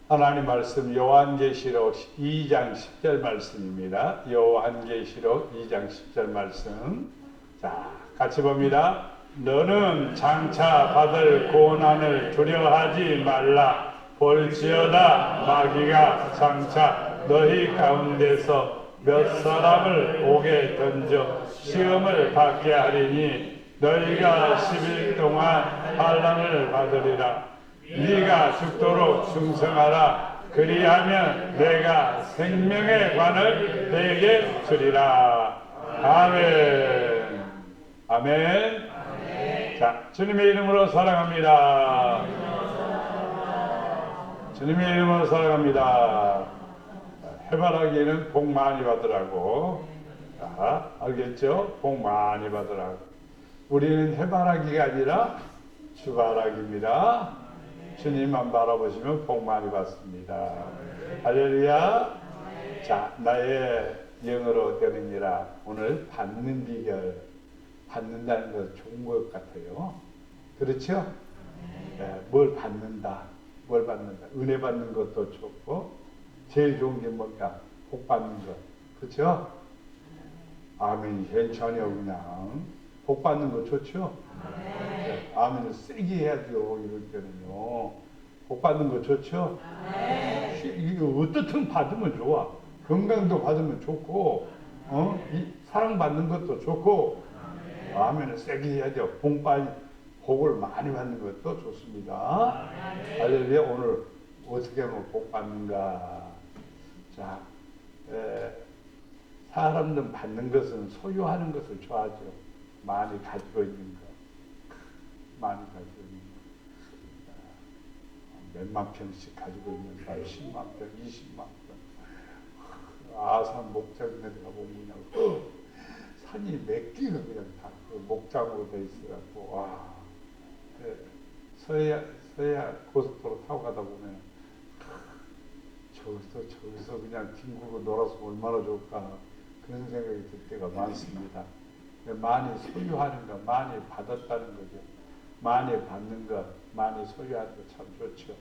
하나님 말씀 요한계시록 2장 10절 말씀입니다. 요한계시록 2장 10절 말씀. 자, 같이 봅니다. 너는 장차 받을 고난을 두려워하지 말라. 볼지어다 마귀가 장차 너희 가운데서 몇 사람을 옥에 던져 시험을 받게 하리니 너희가 10일 동안 환난을 받으리라. 네가 죽도록 충성하라. 그리하면 내가 생명의 관을 내게 주리라. 아멘. 아멘. 자, 주님의 이름으로 사랑합니다. 주님의 이름으로 사랑합니다. 해바라기는 복 많이 받으라고. 자, 알겠죠? 복 많이 받으라고. 우리는 해바라기가 아니라 주바라기입니다. 주님만 바라보시면 복 많이 받습니다. 할렐루야. 자, 나의 영으로 되느니라. 오늘 받는 비결, 받는다는 것 좋은 것 같아요. 그렇죠? 네, 뭘 받는다. 뭘 받는다. 은혜 받는 것도 좋고, 제일 좋은 게 뭔가? 복 받는 것. 그렇죠? 아멘. 괜찮아요, 그냥. 복 받는 거 좋죠? 네. 아멘을 세게 해야죠. 이럴 때는요. 복 받는 거 좋죠? 이거 어떻든 받으면 좋아. 건강도 받으면 좋고, 사랑 받는 것도 좋고, 아멘을 세게 해야죠. 복을 많이 받는 것도 좋습니다. 할렐루야. 오늘 어떻게 하면 복 받는가? 자, 사람들은 받는 것은 소유하는 것을 좋아하죠. 많이 가지고 있는 것. 많이 가지고 있는 것. 몇만 평씩 가지고 있는 사람, 10만 평, 20만 평. 아산 목장에 가보면 그냥 산이 몇 개가 그냥 다 그 목장으로 돼 있어갖고, 와. 서해안 고속도로 타고 가다 보면 저기서 그냥 뒹굴고 놀아서 얼마나 좋을까 그런 생각이 들 때가 많습니다. 많이 소유하는 것, 많이 받았다는 거죠. 많이 받는 것, 많이 소유하는 것 참 좋죠.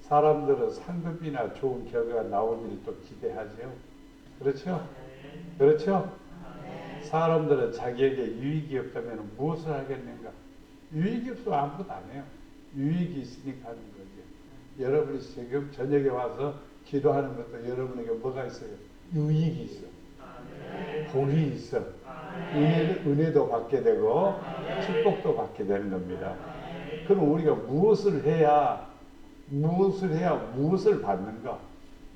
사람들은 상급이나 좋은 결과가 나오기를 또 기대하죠. 그렇죠? 그렇죠? 사람들은 자기에게 유익이 없다면 무엇을 하겠는가? 유익이 없으면 아무것도 안 해요. 유익이 있으니까 하는 거죠. 여러분이 지금 저녁에 와서 기도하는 것도 여러분에게 뭐가 있어요? 유익이 있어. 복이 있어. 은혜도 받게 되고 축복도 받게 되는 겁니다. 그럼 우리가 무엇을 해야 무엇을 받는가?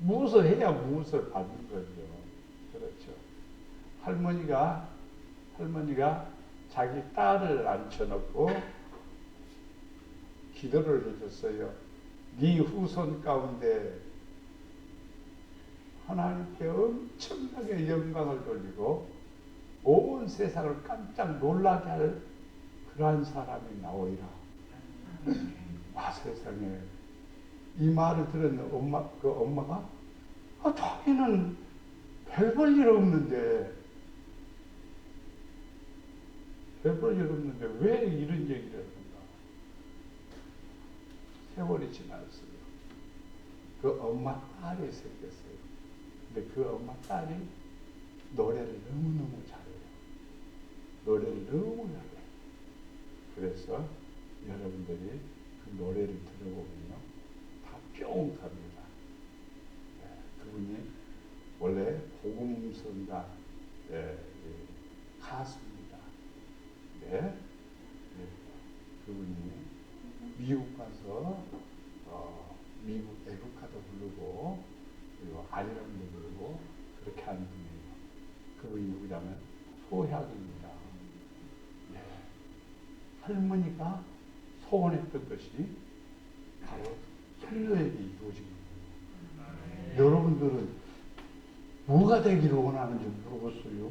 무엇을 해야 무엇을 받는 거죠. 그렇죠. 할머니가 자기 딸을 앉혀놓고 기도를 해줬어요. 네 후손 가운데 하나님께 엄청나게 영광을 돌리고 온 세상을 깜짝 놀라게 할 그러한 사람이 나오리라. 아, 세상에. 이 말을 들은 엄마가 자기는 별 볼 일 없는데 왜 이런 얘기를 하는가? 세월이 지났어요. 그 엄마 딸이 생겼어요. 근데 그 엄마 딸이 노래를 너무너무 잘해요. 노래를 너무 잘해요. 그래서 여러분들이 그 노래를 들어보면요. 다 뿅 갑니다. 네, 그분이 원래 복음성가 가수입니다. 네. 그분이 미국 가서 미국 애국가도 부르고 그리고 아리랑도 부르고 그렇게 하는 분이에요. 그분이 누구냐면 소혁입니다. 네. 할머니가 소원했던 것이 바로 선녀에게 이루어진 거예요. 여러분들은 뭐가 되기를 원하는지 물어봤어요.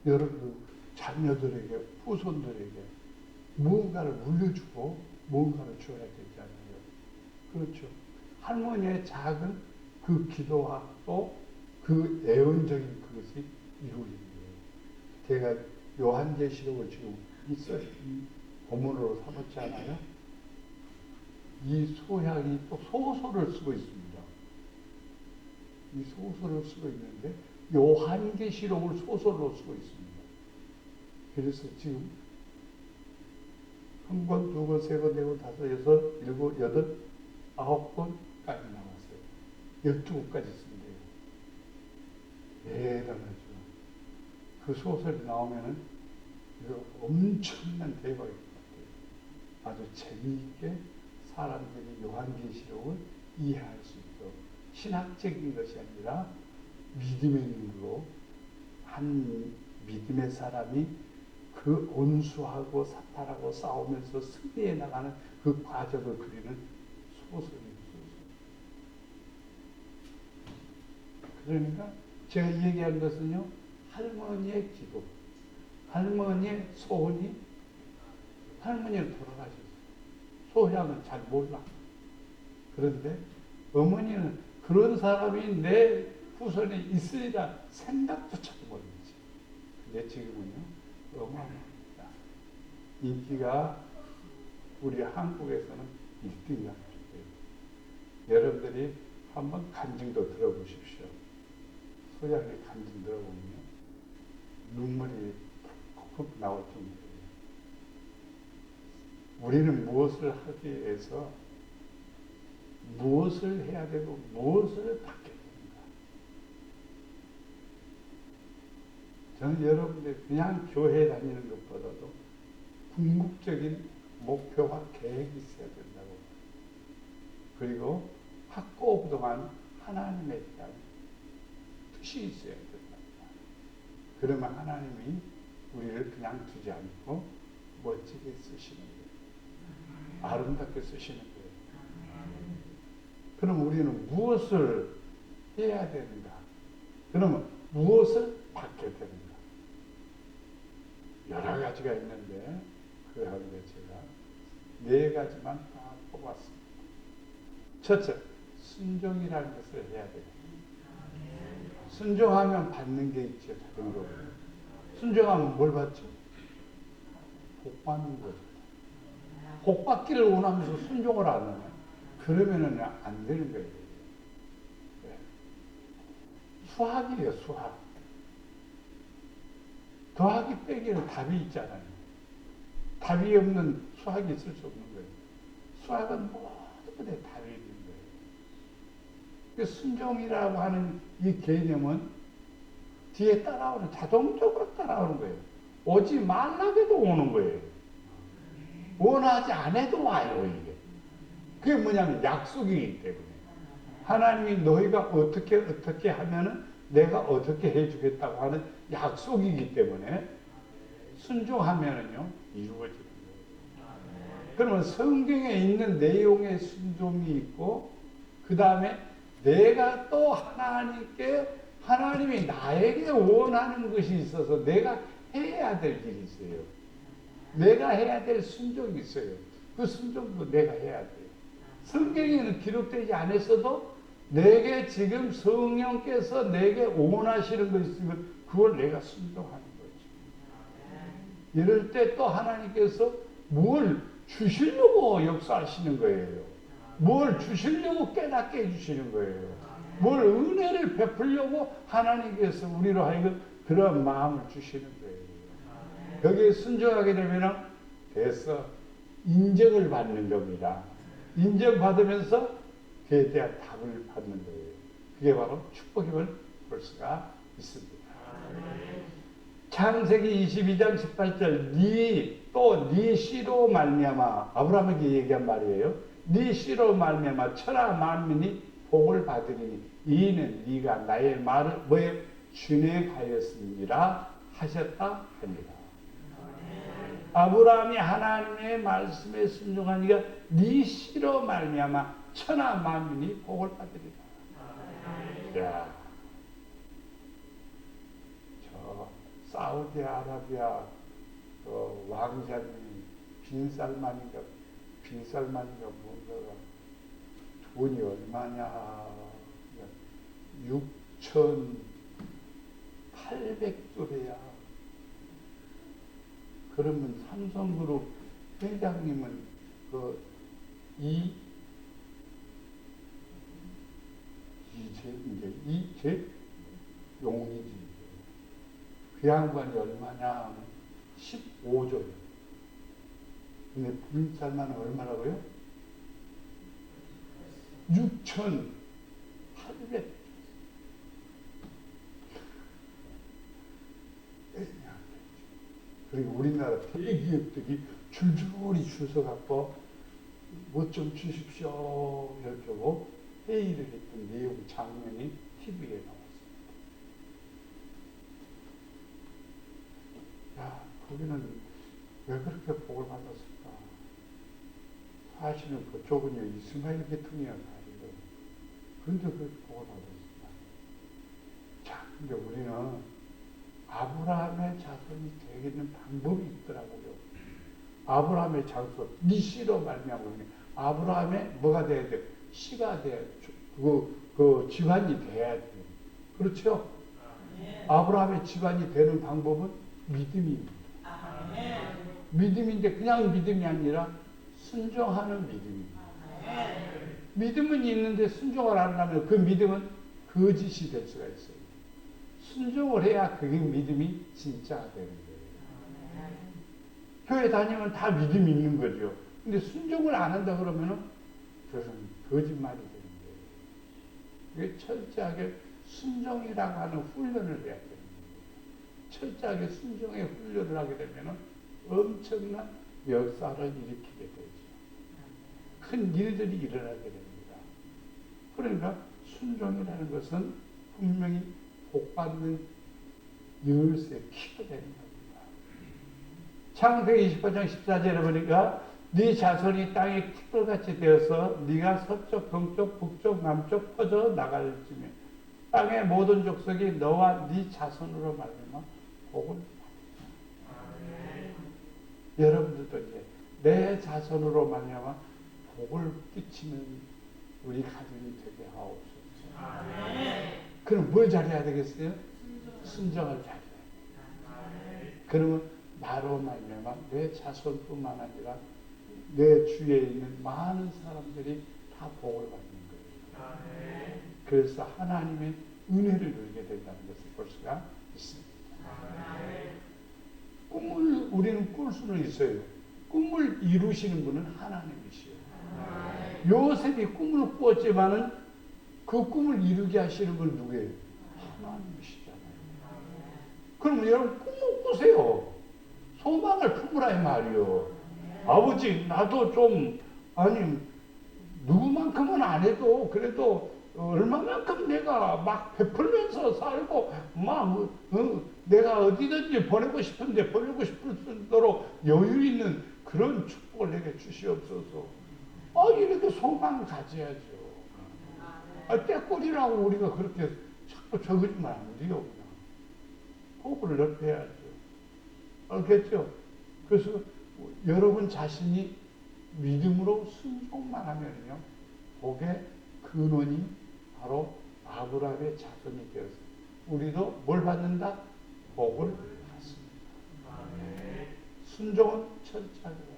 여러분들 자녀들에게, 후손들에게 무언가를 물려주고 무언가를 줘야 되잖아요. 그렇죠. 할머니의 작은 그 기도와 또 그 애원적인 그것이 이루어진 거예요. 제가 요한계시록을 지금 본문으로 삼았지 않아요? 이 소향이 또 소설을 쓰고 있습니다. 이 소설을 쓰고 있는데 요한계시록을 소설로 쓰고 있습니다. 그래서 지금 한 권, 두 권, 세 권, 네 권, 다섯, 여섯, 일곱, 여덟, 아홉 권까지 나왔어요. 12권까지 쓴대요. 대단하죠. 그 소설이 나오면은 엄청난 대박일 것 같아요. 아주 재미있게 사람들이 요한계시록을 이해할 수 있도록 신학적인 것이 아니라 믿음의 눈으로 한 믿음의 사람이 그 원수하고 사탄하고 싸우면서 승리해 나가는 그 과정을 그리는 소설입니다. 그러니까 제가 얘기한 것은요, 할머니의 기도, 할머니의 소원이, 할머니는 돌아가셨어요. 소향은 잘 몰라. 그런데 어머니는 그런 사람이 내 후손에 있으리라 생각조차도 모르지. 근데 지금은요, 어마어마합니다. 인기가 우리 한국에서는 1등이 아니에요. 여러분들이 한번 간증도 들어보십시오. 소양의 간증 들어보면 눈물이 푹푹 나올 정도예요. 우리는 무엇을 하기 위해서 무엇을 해야 되고 무엇을 받게 됩니까? 저는 여러분들 그냥 교회 다니는 것보다도 궁극적인 목표와 계획이 있어야 된다고. 그리고 학고 그동안 하나님에 대한 뜻이 있어야 된다. 그러면 하나님이 우리를 그냥 두지 않고 멋지게 쓰시는 거예요. 아름답게 쓰시는 거예요. 그럼 우리는 무엇을 해야 되는가? 그러면 무엇을 받게 되는가? 여러 가지가 있는데 그 가운데 제가 4가지만 다 뽑았습니다. 첫째, 순종이라는 것을 해야 돼요. 순종하면 받는 게 있죠. 다른 거. 순종하면 뭘 받죠? 복 받는 거죠. 복 받기를 원하면서 순종을 안 하면 그러면은 안 되는 거예요. 네. 수학이에요, 수학. 더하기 빼기는 답이 있잖아요. 답이 없는 수학이 있을 수 없는 거예요. 수학은 모든 것에 답이 있는 거예요. 순종이라고 하는 이 개념은 뒤에 따라오는, 자동적으로 따라오는 거예요. 오지 말라고도 오는 거예요. 원하지 않아도 와요, 이게. 그게 뭐냐면 약속이기 때문에. 하나님이 너희가 어떻게 하면은 내가 어떻게 해주겠다고 하는 약속이기 때문에 순종하면은요, 이루어지는 거예요. 그러면 성경에 있는 내용의 순종이 있고, 그 다음에 내가 또 하나님이 나에게 원하는 것이 있어서 내가 해야 될 일이 있어요. 내가 해야 될 순종이 있어요. 그 순종도 내가 해야 돼요. 성경에는 기록되지 않았어도 내게 지금 성령께서 내게 원하시는 것이 있으면 그걸 내가 순종하는 거죠. 이럴 때 또 하나님께서 뭘 주시려고 역사하시는 거예요. 뭘 주시려고 깨닫게 해주시는 거예요. 뭘 은혜를 베풀려고 하나님께서 우리로 하여금 그런 마음을 주시는 거예요. 여기에 순종하게 되면 됐어. 인정을 받는 겁니다. 인정받으면서 그에 대한 답을 받는 거예요. 그게 바로 축복임을 볼 수가 있습니다. 창세기 22장 18절 네 씨로 말미암아 아브라함에게 얘기한 말이에요. 네 씨로 말미암아 천하 만민이 복을 받으리니 이는 네가 나의 말을 뭐에 준행하였습니다 하셨다 합니다. 아브라함이 하나님의 말씀에 순종하니까 네 씨로 말미암아 천하 만민이 복을 받으리라. 야, 저 사우디아라비아 왕자님이 빈살만인가 뭔가가 돈이 얼마냐 6,800조래야. 그러면 삼성그룹 회장님은 이 그렇지? 용이지. 그 양반이 얼마냐? 15조요. 근데 부인살만 얼마라고요? 6,800. 그리고 우리나라 대기업들이 줄줄이 줄 서갖고 뭐 좀 주십시오 이러고 회의를 했던 내용 장면이 TV에 나왔습니다. 야, 거기는 왜 그렇게 복을 받았을까? 사실은 그쪽은 이스마엘 계통이야 말이에요. 그런데 그렇게 복을 받았을까? 자, 근데 우리는 아브라함의 자손이 되겠는 방법이 있더라고요. 아브라함의 자손, 니시로 말미암으니 아브라함의 뭐가 돼야 돼? 씨가 돼야 돼. 그 집안이 돼야 돼. 그렇죠? 아브라함의 집안이 되는 방법은 믿음입니다. 믿음인데 그냥 믿음이 아니라 순종하는 믿음입니다. 믿음은 있는데 순종을 안 하면 그 믿음은 거짓이 될 수가 있어요. 순종을 해야 그게 믿음이 진짜가 되는 거예요. 교회 다니면 다 믿음이 있는 거죠. 근데 순종을 안 한다 그러면은 그것은 거짓말이 되는 거예요. 그게 철저하게 순종이라고 하는 훈련을 해야 되는 거예요. 철저하게 순종의 훈련을 하게 되면은 엄청난 역사를 일으키게 되죠. 큰 일들이 일어나게 됩니다. 그러니까 순종이라는 것은 분명히 복받는 열쇠 키가 되는 겁니다. 창세기 28장 14절에 보니까 네 자손이 땅에 티끌같이 되어서 네가 서쪽, 동쪽, 북쪽, 남쪽 퍼져 나갈지며 땅의 모든 족속이 너와 네 자손으로 말미암아 복을 받으리라. 여러분들도 이제 내 자손으로 말미암아 복을 끼치는 우리 가정이 되게 하옵소서. 그럼 뭘 잘해야 되겠어요? 순종을 잘해야 돼요. 그러면 나로 말미암아 내 자손뿐만 아니라 내 주위에 있는 많은 사람들이 다 복을 받는 거예요. 그래서 하나님의 은혜를 누리게 된다는 것을 볼 수가 있습니다. 꿈을 우리는 꿀 수는 있어요. 꿈을 이루시는 분은 하나님이시요. 요셉이 꿈을 꾸었지만은 그 꿈을 이루게 하시는 분 누구예요? 하나님이시잖아요. 그럼 여러분 꿈을 꾸세요. 소망을 품으라 이 말이요. 아버지 나도 좀 아니 누구만큼은 안 해도 그래도 얼마만큼 내가 막 베풀면서 살고 막 내가 어디든지 보내고 싶은데 보내고 싶을 정도로 여유 있는 그런 축복을 내게 주시옵소서. 이렇게 소망을 가져야죠. 떼꼬리라고 우리가 그렇게 자꾸 적으면 안 돼요. 호흡을 넓혀야죠. 알겠죠? 그래서 여러분 자신이 믿음으로 순종만 하면요, 복의 근원이 바로 아브라함의 자손이 되어서 우리도 뭘 받는다? 복을 받습니다. 순종은 철저하게 해야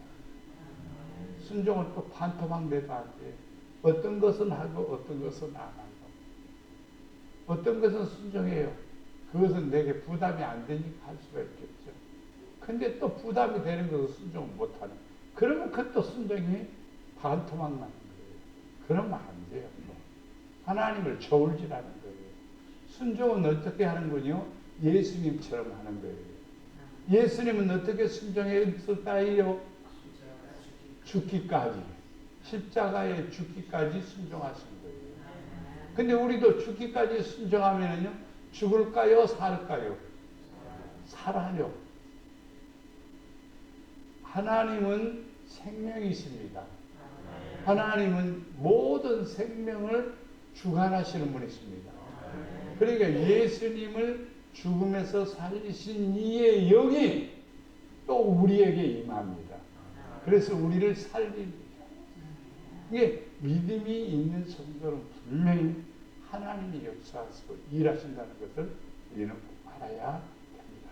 순종은 또 반토막 내도 안 돼요. 어떤 것은 하고 어떤 것은 안 하고. 어떤 것은 순종해요. 그것은 내게 부담이 안 되니까 할 수가 있겠죠. 근데 또 부담이 되는 것은 순종을 못하는. 그러면 그것도 순종이 반토막 나는 거예요. 그러면 안 돼요. 하나님을 저울질하는 거예요. 순종은 어떻게 하는 거요? 예수님처럼 하는 거예요. 예수님은 어떻게 순종했을까요? 죽기까지. 십자가에 죽기까지 순종하신 거예요. 근데 우리도 죽기까지 순종하면요, 죽을까요? 살까요? 살아요. 하나님은 생명이십니다. 하나님은 모든 생명을 주관하시는 분이십니다. 그러니까 예수님을 죽음에서 살리신 이의 영이 또 우리에게 임합니다. 그래서 우리를 살립니다. 이게 믿음이 있는 성도는 분명히 하나님이 역사하시고 일하신다는 것을 우리는 알아야 됩니다.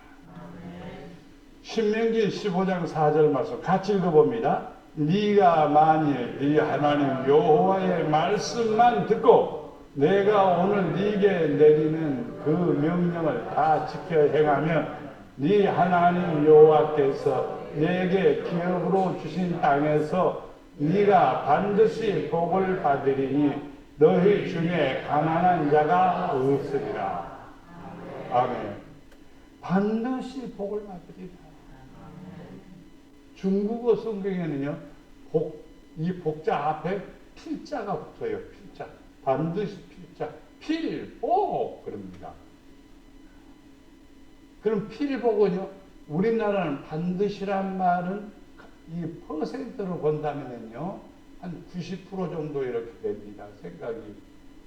신명기 15장 4절 말씀 같이 읽어봅니다. 네가 만일 네 하나님 여호와의 말씀만 듣고 내가 오늘 네게 내리는 그 명령을 다 지켜 행하면 네 하나님 여호와께서 내게 기업으로 주신 땅에서 네가 반드시 복을 받으리니 너희 중에 가난한 자가 없으리라. 아멘. 반드시 복을 받으리라. 중국어 성경에는요, 이 복자 앞에 필자가 붙어요. 필자. 반드시 필자. 필복 그럽니다. 그럼 필복은요, 우리나라는 반드시란 말은 이 퍼센트로 본다면요, 한 90% 정도 이렇게 됩니다. 생각이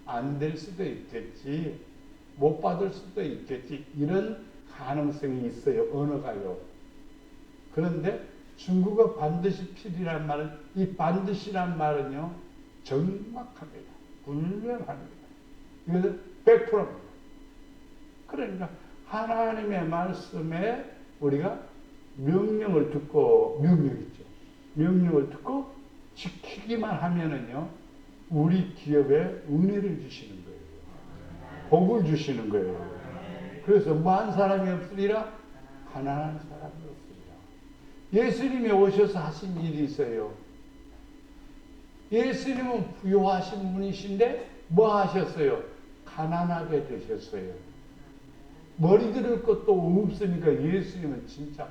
안 될 수도 있겠지, 못 받을 수도 있겠지, 이런 가능성이 있어요. 언어가요. 그런데 중국어 반드시 필이란 말은, 이 반드시란 말은요, 정확합니다. 분명합니다. 이것은 100%입니다. 그러니까 하나님의 말씀에 우리가 명령을 듣고, 명령이죠. 명령을 듣고 지키기만 하면은요, 우리 기업에 은혜를 주시는 거예요. 복을 주시는 거예요. 그래서 무한 사람이 없으리라, 가난한 사람이 없으리라. 예수님이 오셔서 하신 일이 있어요. 예수님은 부유하신 분이신데 뭐 하셨어요? 가난하게 되셨어요. 머리 들을 것도 없으니까 예수님은 진짜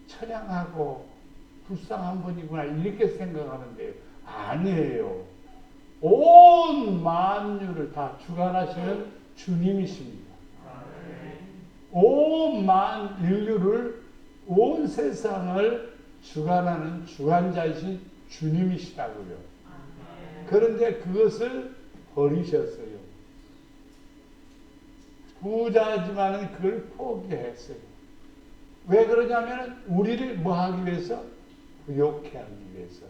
처량하고 불쌍한 분이구나 이렇게 생각하는데요. 아니에요. 온 만유를 다 주관하시는 주님이십니다. 온 인류를, 온 세상을 주관하는 주관자이신 주님이시라고요. 그런데 그것을 버리셨어요. 부자지만은 그걸 포기했어요. 왜 그러냐면 우리를 뭐 하기 위해서? 부욕해 하기 위해서.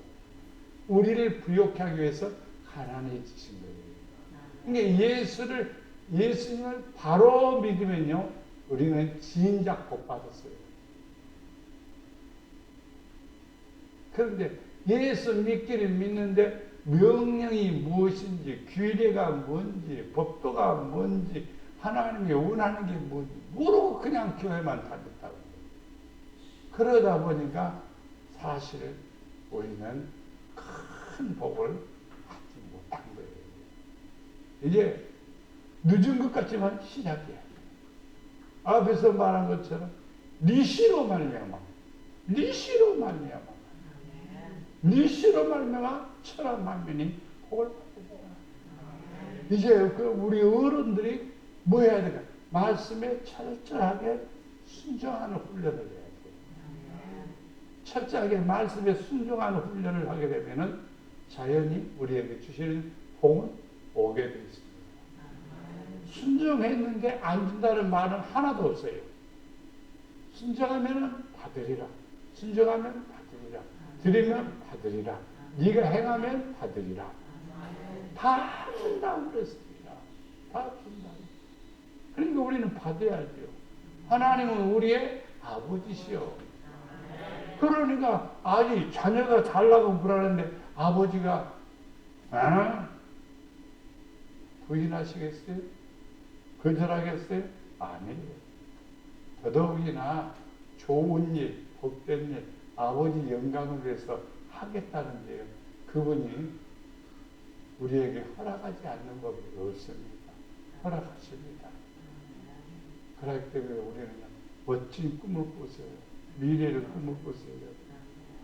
우리를 부욕해 하기 위해서 가난해지신 거예요. 그러니까 예수님을 바로 믿으면요, 우리는 진작 복 받았어요. 그런데 예수 믿기를 믿는데 명령이 무엇인지, 규례가 뭔지, 법도가 뭔지, 하나님이 원하는 게 뭔지 모르고 그냥 교회만 다녔다고. 그러다 보니까 사실 우리는 큰 복을 받지 못한 거예요. 이제 늦은 것 같지만 시작이에요. 앞에서 말한 것처럼 니시로 말미암아, 니시로 말미암아, 니시로 말미암아 천한 만민이 복을 받으리라. 이제 우리 어른들이 뭐 해야 될까? 말씀에 철저하게 순종하는 훈련을 해야 돼요. 철저하게 말씀에 순종하는 훈련을 하게 되면은 자연히 우리에게 주시는 복은 오게 되어 있습니다. 순종했는데 안 준다는 말은 하나도 없어요. 순종하면 받으리라. 순종하면 받으리라. 드리면 받으리라. 네가 행하면 받으리라. 다 준다고 그랬습니다. 다 준다고. 그러니까 우리는 받아야 돼요. 하나님은 우리의 아버지시요. 그러니까 아직 자녀가 달라고 그러는데 아버지가 부인하시겠어요? 거절하겠어요? 아니에요. 더더욱이나 좋은 일, 복된 일, 아버지 영광을 위해서 하겠다는데요. 그분이 우리에게 허락하지 않는 법이 없습니다. 허락하십니다. 그렇기 때문에 우리는 멋진 꿈을 꾸세요. 미래를 꿈을 꾸세요.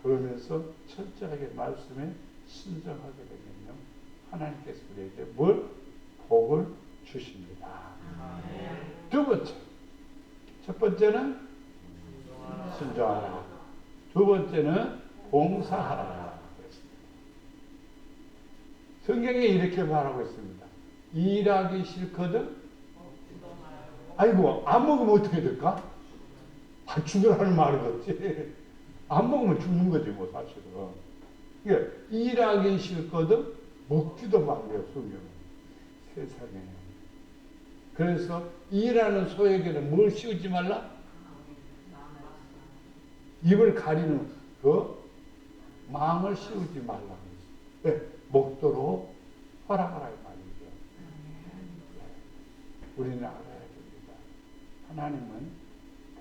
그러면서 철저하게 말씀에 순종하게 되면요, 하나님께서 우리에게 뭘? 복을 주십니다. 두 번째. 첫 번째는 순종하라. 두 번째는 봉사하라. 성경에 이렇게 말하고 있습니다. 일하기 싫거든? 아이고, 안 먹으면 어떻게 될까? 죽으라는 말이겠지. 안 먹으면 죽는 거지, 뭐, 사실은. 그러니까 일하기 싫거든? 먹지도 말래요, 성경은. 세상에. 그래서 일하는 소에게는 뭘 씌우지 말라? 입을 가리는 그 망을 씌우지 말라고 했어요. 네, 먹도록 허락하라 이 말이죠. 우리는 알아야 됩니다. 하나님은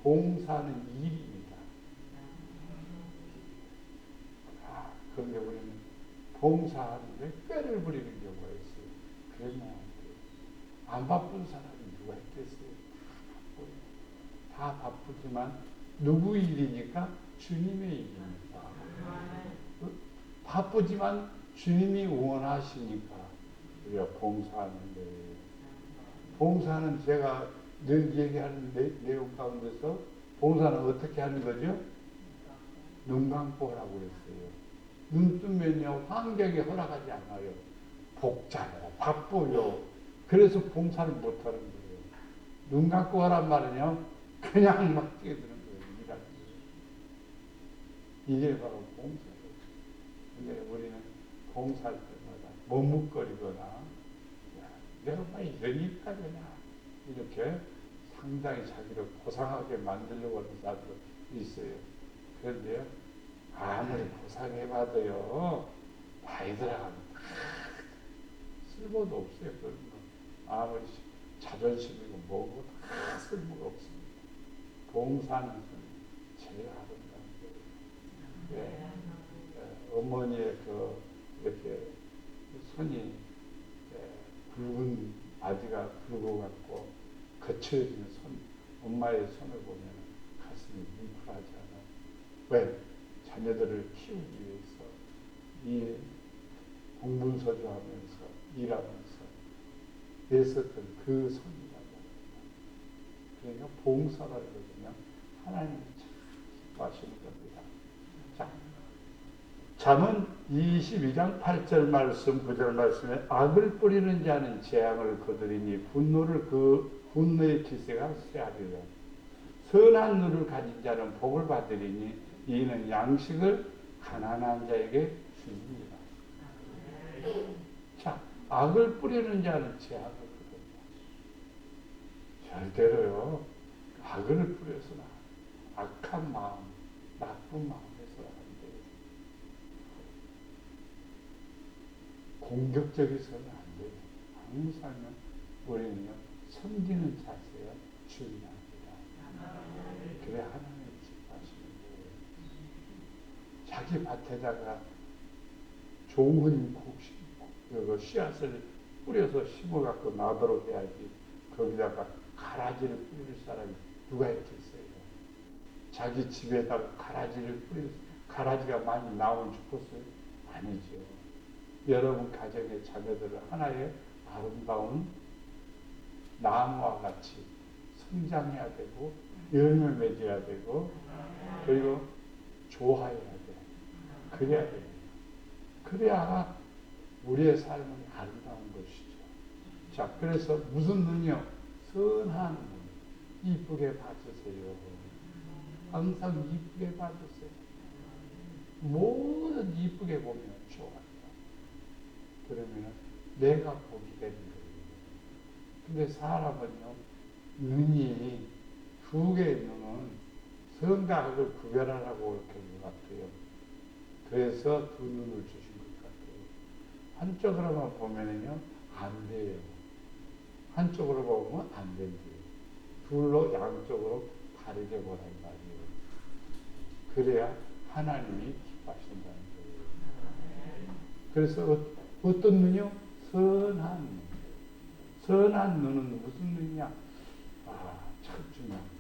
봉사는 일입니다. 그런데 우리는 봉사하는데 꾀를 부리는 경우가 있어요. 그러면 안 돼요. 안 바쁜 사람이 누가 있겠어요? 다 바쁘지만 누구 일이니까? 주님의 일입니다. 바쁘지만 주님이 원하시니까 우리가 봉사하는 거예요. 봉사는 제가 늘 얘기하는 내용 가운데서 봉사는 어떻게 하는 거죠? 눈 감고 하라고 그랬어요. 눈 뜨면요, 환경이 허락하지 않아요. 복잡해요. 바쁘요. 그래서 봉사를 못 하는 거예요. 눈 감고 하란 말은요, 그냥 막 뛰어드는 거예요. 일하는 거예요. 이게 바로 봉사예요. 근데 우리는 봉사할 때마다 머뭇거리거나, 야, 내가 막 이러니까 그냥 이렇게 상당히 자기를 고상하게 만들려고 하는 사람도 있어요. 그런데요, 아무리 고상해봐도요, 나이 들어가면 쓸모도 없어요. 그런 거. 아무리 자존심이고 뭐고 다 쓸모가 없습니다. 봉사는 제일 아름다운 거예요. 네. 어머니의 이렇게 손이 굵은 바지가 굵어 갖고 거칠어지는 엄마의 손을 보면 가슴이 뭉클하지 않아요. 왜? 자녀들을 키우기 위해서 이 공분서주 하면서 일하면서 애썼던 그 손이라고 합니다. 그러니까 봉사가 그러면 하나님이 참 기뻐하시는 겁니다. 자, 잠언 22장 8절 말씀, 9절 말씀에 악을 뿌리는 자는 재앙을 거두리니 분노의 기세가 쇠하리라. 선한 눈을 가진 자는 복을 받으리니 이는 양식을 가난한 자에게 주니라. 자, 악을 뿌리는 자는 재앙을 거두리라. 절대로요, 악을 뿌려서는 악한 마음, 나쁜 마음에서 안 돼요. 공격적이서는 안 돼요. 항상 우리는요, 섬기는 자세가 중요합니다. 그래 하나님이 기뻐하시는 거예요. 자기 밭에다가 좋은 씨앗을 뿌려서 심어갖고 나도록 해야지. 거기다가 가라지를 뿌릴 사람이 누가 있겠어요? 자기 집에다가 가라지를 가라지가 많이 나오면 좋겠어요? 아니죠. 여러분 가정의 자녀들을 하나의 아름다운 나무와 같이 성장해야 되고 열매 맺어야 되고 그리고 좋아해야 돼. 그래야 됩니다. 그래야 우리의 삶은 아름다운 것이죠. 자, 그래서 무슨 눈이요? 선한 눈. 이쁘게 봐주세요. 항상 이쁘게 봐주세요. 뭐든 이쁘게 보면 좋아요. 그러면 내가 보게 되는 거예요. 근데 사람은요, 눈이 두 개의 눈은 선과 악을 구별하라고 이렇게 한 것 같아요. 그래서 두 눈을 주신 것 같아요. 한쪽으로만 보면은요, 안 돼요. 한쪽으로 보면 안 된대요. 둘로 양쪽으로 다르게 보란 말이에요. 그래야 하나님이 기뻐하신다는 거예요. 그래서 어떤 눈이요? 선한 눈. 선한 눈은 무슨 눈이냐? 참 중요합니다.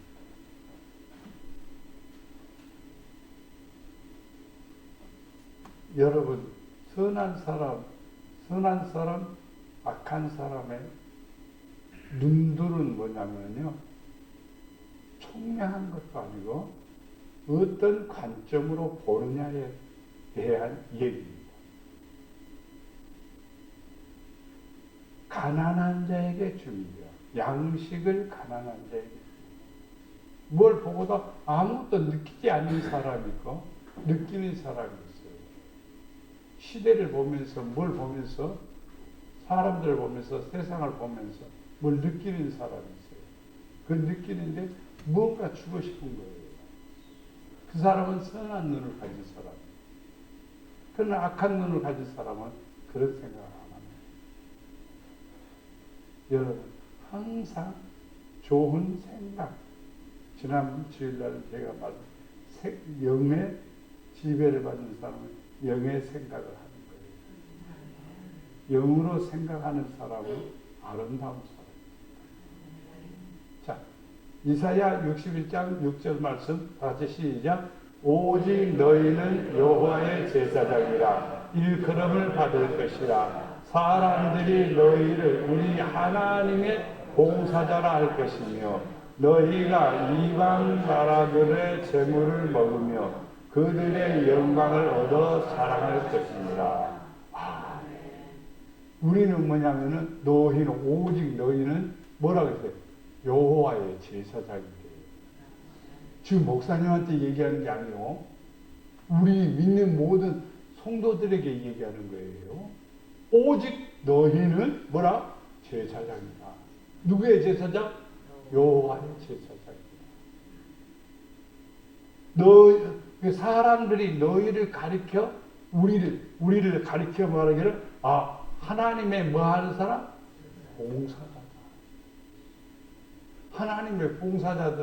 여러분, 선한 사람, 악한 사람의 눈들은 뭐냐면요, 총명한 것도 아니고 어떤 관점으로 보느냐에 대한 얘기입니다. 가난한 자에게 줍니다. 양식을 가난한 자에게 줍니다. 뭘 보고도 아무것도 느끼지 않는 사람이 있고 느끼는 사람이 있어요. 시대를 보면서 뭘 보면서 사람들을 보면서 세상을 보면서 뭘 느끼는 사람이 있어요. 그 느끼는데 뭔가 주고 싶은 거예요. 그 사람은 선한 눈을 가진 사람이에요. 그러나 악한 눈을 가진 사람은 그런 생각을 안 합니다. 여러분, 항상 좋은 생각. 지난 주일날 제가 말한 영의 지배를 받는 사람은 영의 생각을 하는 거예요. 영으로 생각하는 사람은 아름다운 사람입니다. 자, 이사야 61장 6절 말씀 같이 시작. 오직 너희는 여호와의 제사장이라 일컬음을 받을 것이라. 사람들이 너희를 우리 하나님의 봉사자라 할 것이며 너희가 이방 나라들의 재물을 먹으며 그들의 영광을 얻어 자랑할 것입니다. 우리는 뭐냐면은 너희는 오직 너희는 뭐라고 했어요? 여호와의 제사장이래요. 지금 목사님한테 얘기하는 게 아니고 우리 믿는 모든 성도들에게 얘기하는 거예요. 오직 너희는 뭐라? 제사장이다. 누구의 제사장? 여호와의 제사장이다. 사람들이 너희를 가리켜 우리를 가리켜 말하기를 하나님의 뭐 하는 사람? 봉사자다. 하나님의 봉사자가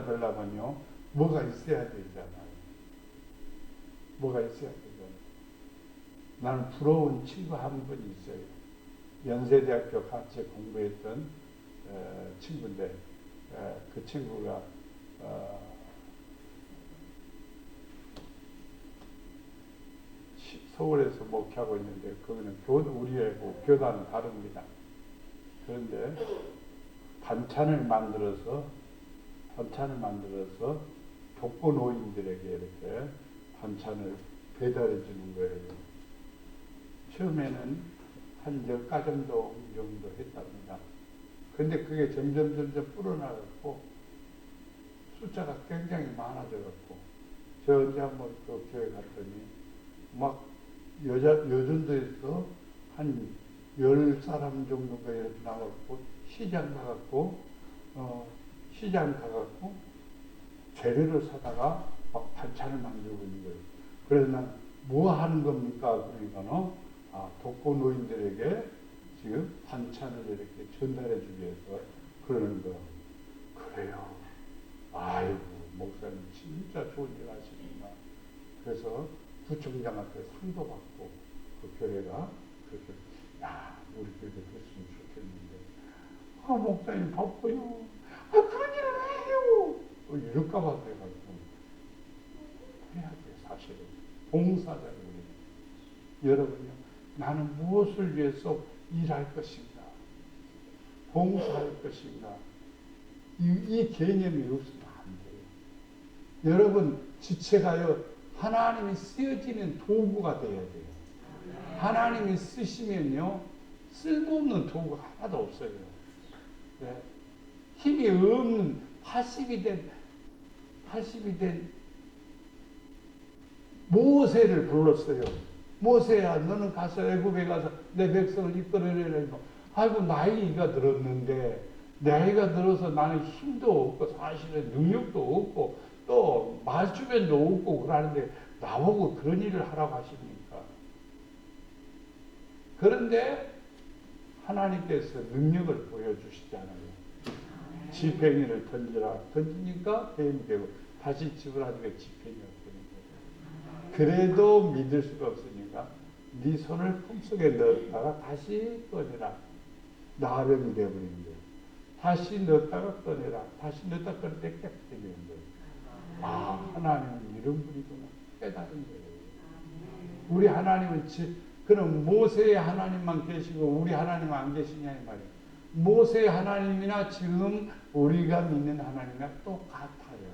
되려면요 뭐가 있어야 되잖아요. 뭐가 있어야 되잖아요. 나는 부러운 친구 한 분이 있어요. 연세대학교 같이 공부했던 친구인데 그 친구가 서울에서 목회하고 있는데 거기는 우리하고 교단은 다릅니다. 그런데 반찬을 만들어서 독거노인들에게 이렇게 반찬을 배달해 주는 거예요. 처음에는 한 10가정 정도 했답니다. 근데 그게 점점 불어나갔고 숫자가 굉장히 많아져갖고 저 언제 한번 또 교회 갔더니 막 여전도에서 한 10사람 정도가 이렇게 나왔고 시장 가갖고 재료를 사다가 막 반찬을 만들고 있는 거예요. 그래서 난 뭐 하는 겁니까? 그러니까 독거노인들에게 지금 반찬을 이렇게 전달해 주기 위해서 그러는 거. 그래요. 아이고 목사님 진짜 좋은 일 하시구나. 그래서 부총장한테 상도 받고 그 교회가 그렇게 우리 교회도 됐으면 좋겠는데 목사님 바빠요. 그런 일을 왜 해요? 이럴까 봐 해가지고 해야 돼. 사실은 봉사자를 여러분요 나는 무엇을 위해서 일할 것인가 봉사할 것인가 이 개념이 없으면 안 돼요. 여러분 지체가요 하나님이 쓰여지는 도구가 돼야 돼요. 하나님이 쓰시면요 쓸모없는 도구가 하나도 없어요. 네. 힘이 없는 파십이 된 모세를 불렀어요. 모세야 너는 가서 애굽에 가서 내 백성을 이끌어내라. 아이고 나이가 들었는데 나이가 들어서 나는 힘도 없고 사실은 능력도 없고 또 말주변도 없고 그러는데 나보고 그런 일을 하라고 하십니까? 그런데 하나님께서 능력을 보여주시잖아요. 지팽이를 던지니까 뱀이 되고 다시 집을 하니까 지팽이가 되는 거예요. 그래도 믿을 수가 없으니까 네 손을 품속에 넣었다가 다시 꺼내라. 나병이 되어버리는 거예요. 다시 넣었다가 꺼내라. 다시 넣었다가 꺼낼 때 깨끗해지는 거예요. 하나님은 이런 분이구나 깨달은 거예요. 우리 하나님은 그럼 모세의 하나님만 계시고 우리 하나님은 안 계시냐 이 말이에요. 모세의 하나님이나 지금 우리가 믿는 하나님이나 똑같아요.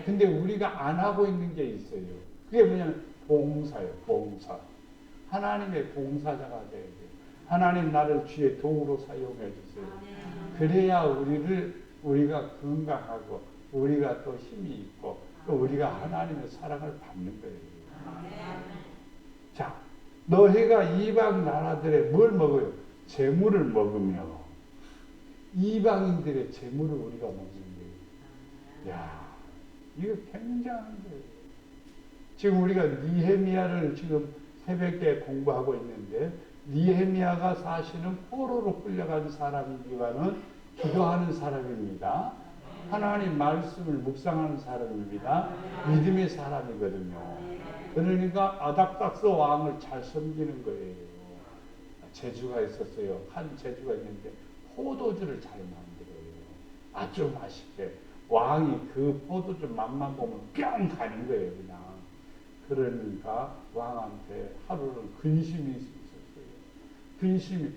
근데 우리가 안 하고 있는 게 있어요. 그게 뭐냐면 봉사예요. 봉사. 하나님의 봉사자가 돼야 돼요. 하나님 나를 주의 도구로 사용해 주세요. 그래야 우리가 건강하고 우리가 또 힘이 있고 또 우리가 하나님의 사랑을 받는 거예요. 자, 너희가 이방 나라들의 뭘 먹어요? 재물을 먹으며 이방인들의 재물을 우리가 먹는 거예요. 야, 이거 굉장한 거예요. 지금 우리가 니헤미야를 지금 새벽에 공부하고 있는데 니헤미야가 사실은 포로로 끌려간 사람이기와는 기도하는 사람입니다. 하나님 말씀을 묵상하는 사람입니다. 믿음의 사람이거든요. 그러니까 아닥닥스 왕을 잘 섬기는 거예요. 제주가 있었어요. 한 제주가 있는데 포도주를 잘 만들어요. 아주 맛있게. 왕이 그 포도주 맛만 보면 뿅 가는 거예요, 그냥. 그러니까 왕한테 하루는 근심이 있었어요. 근심이,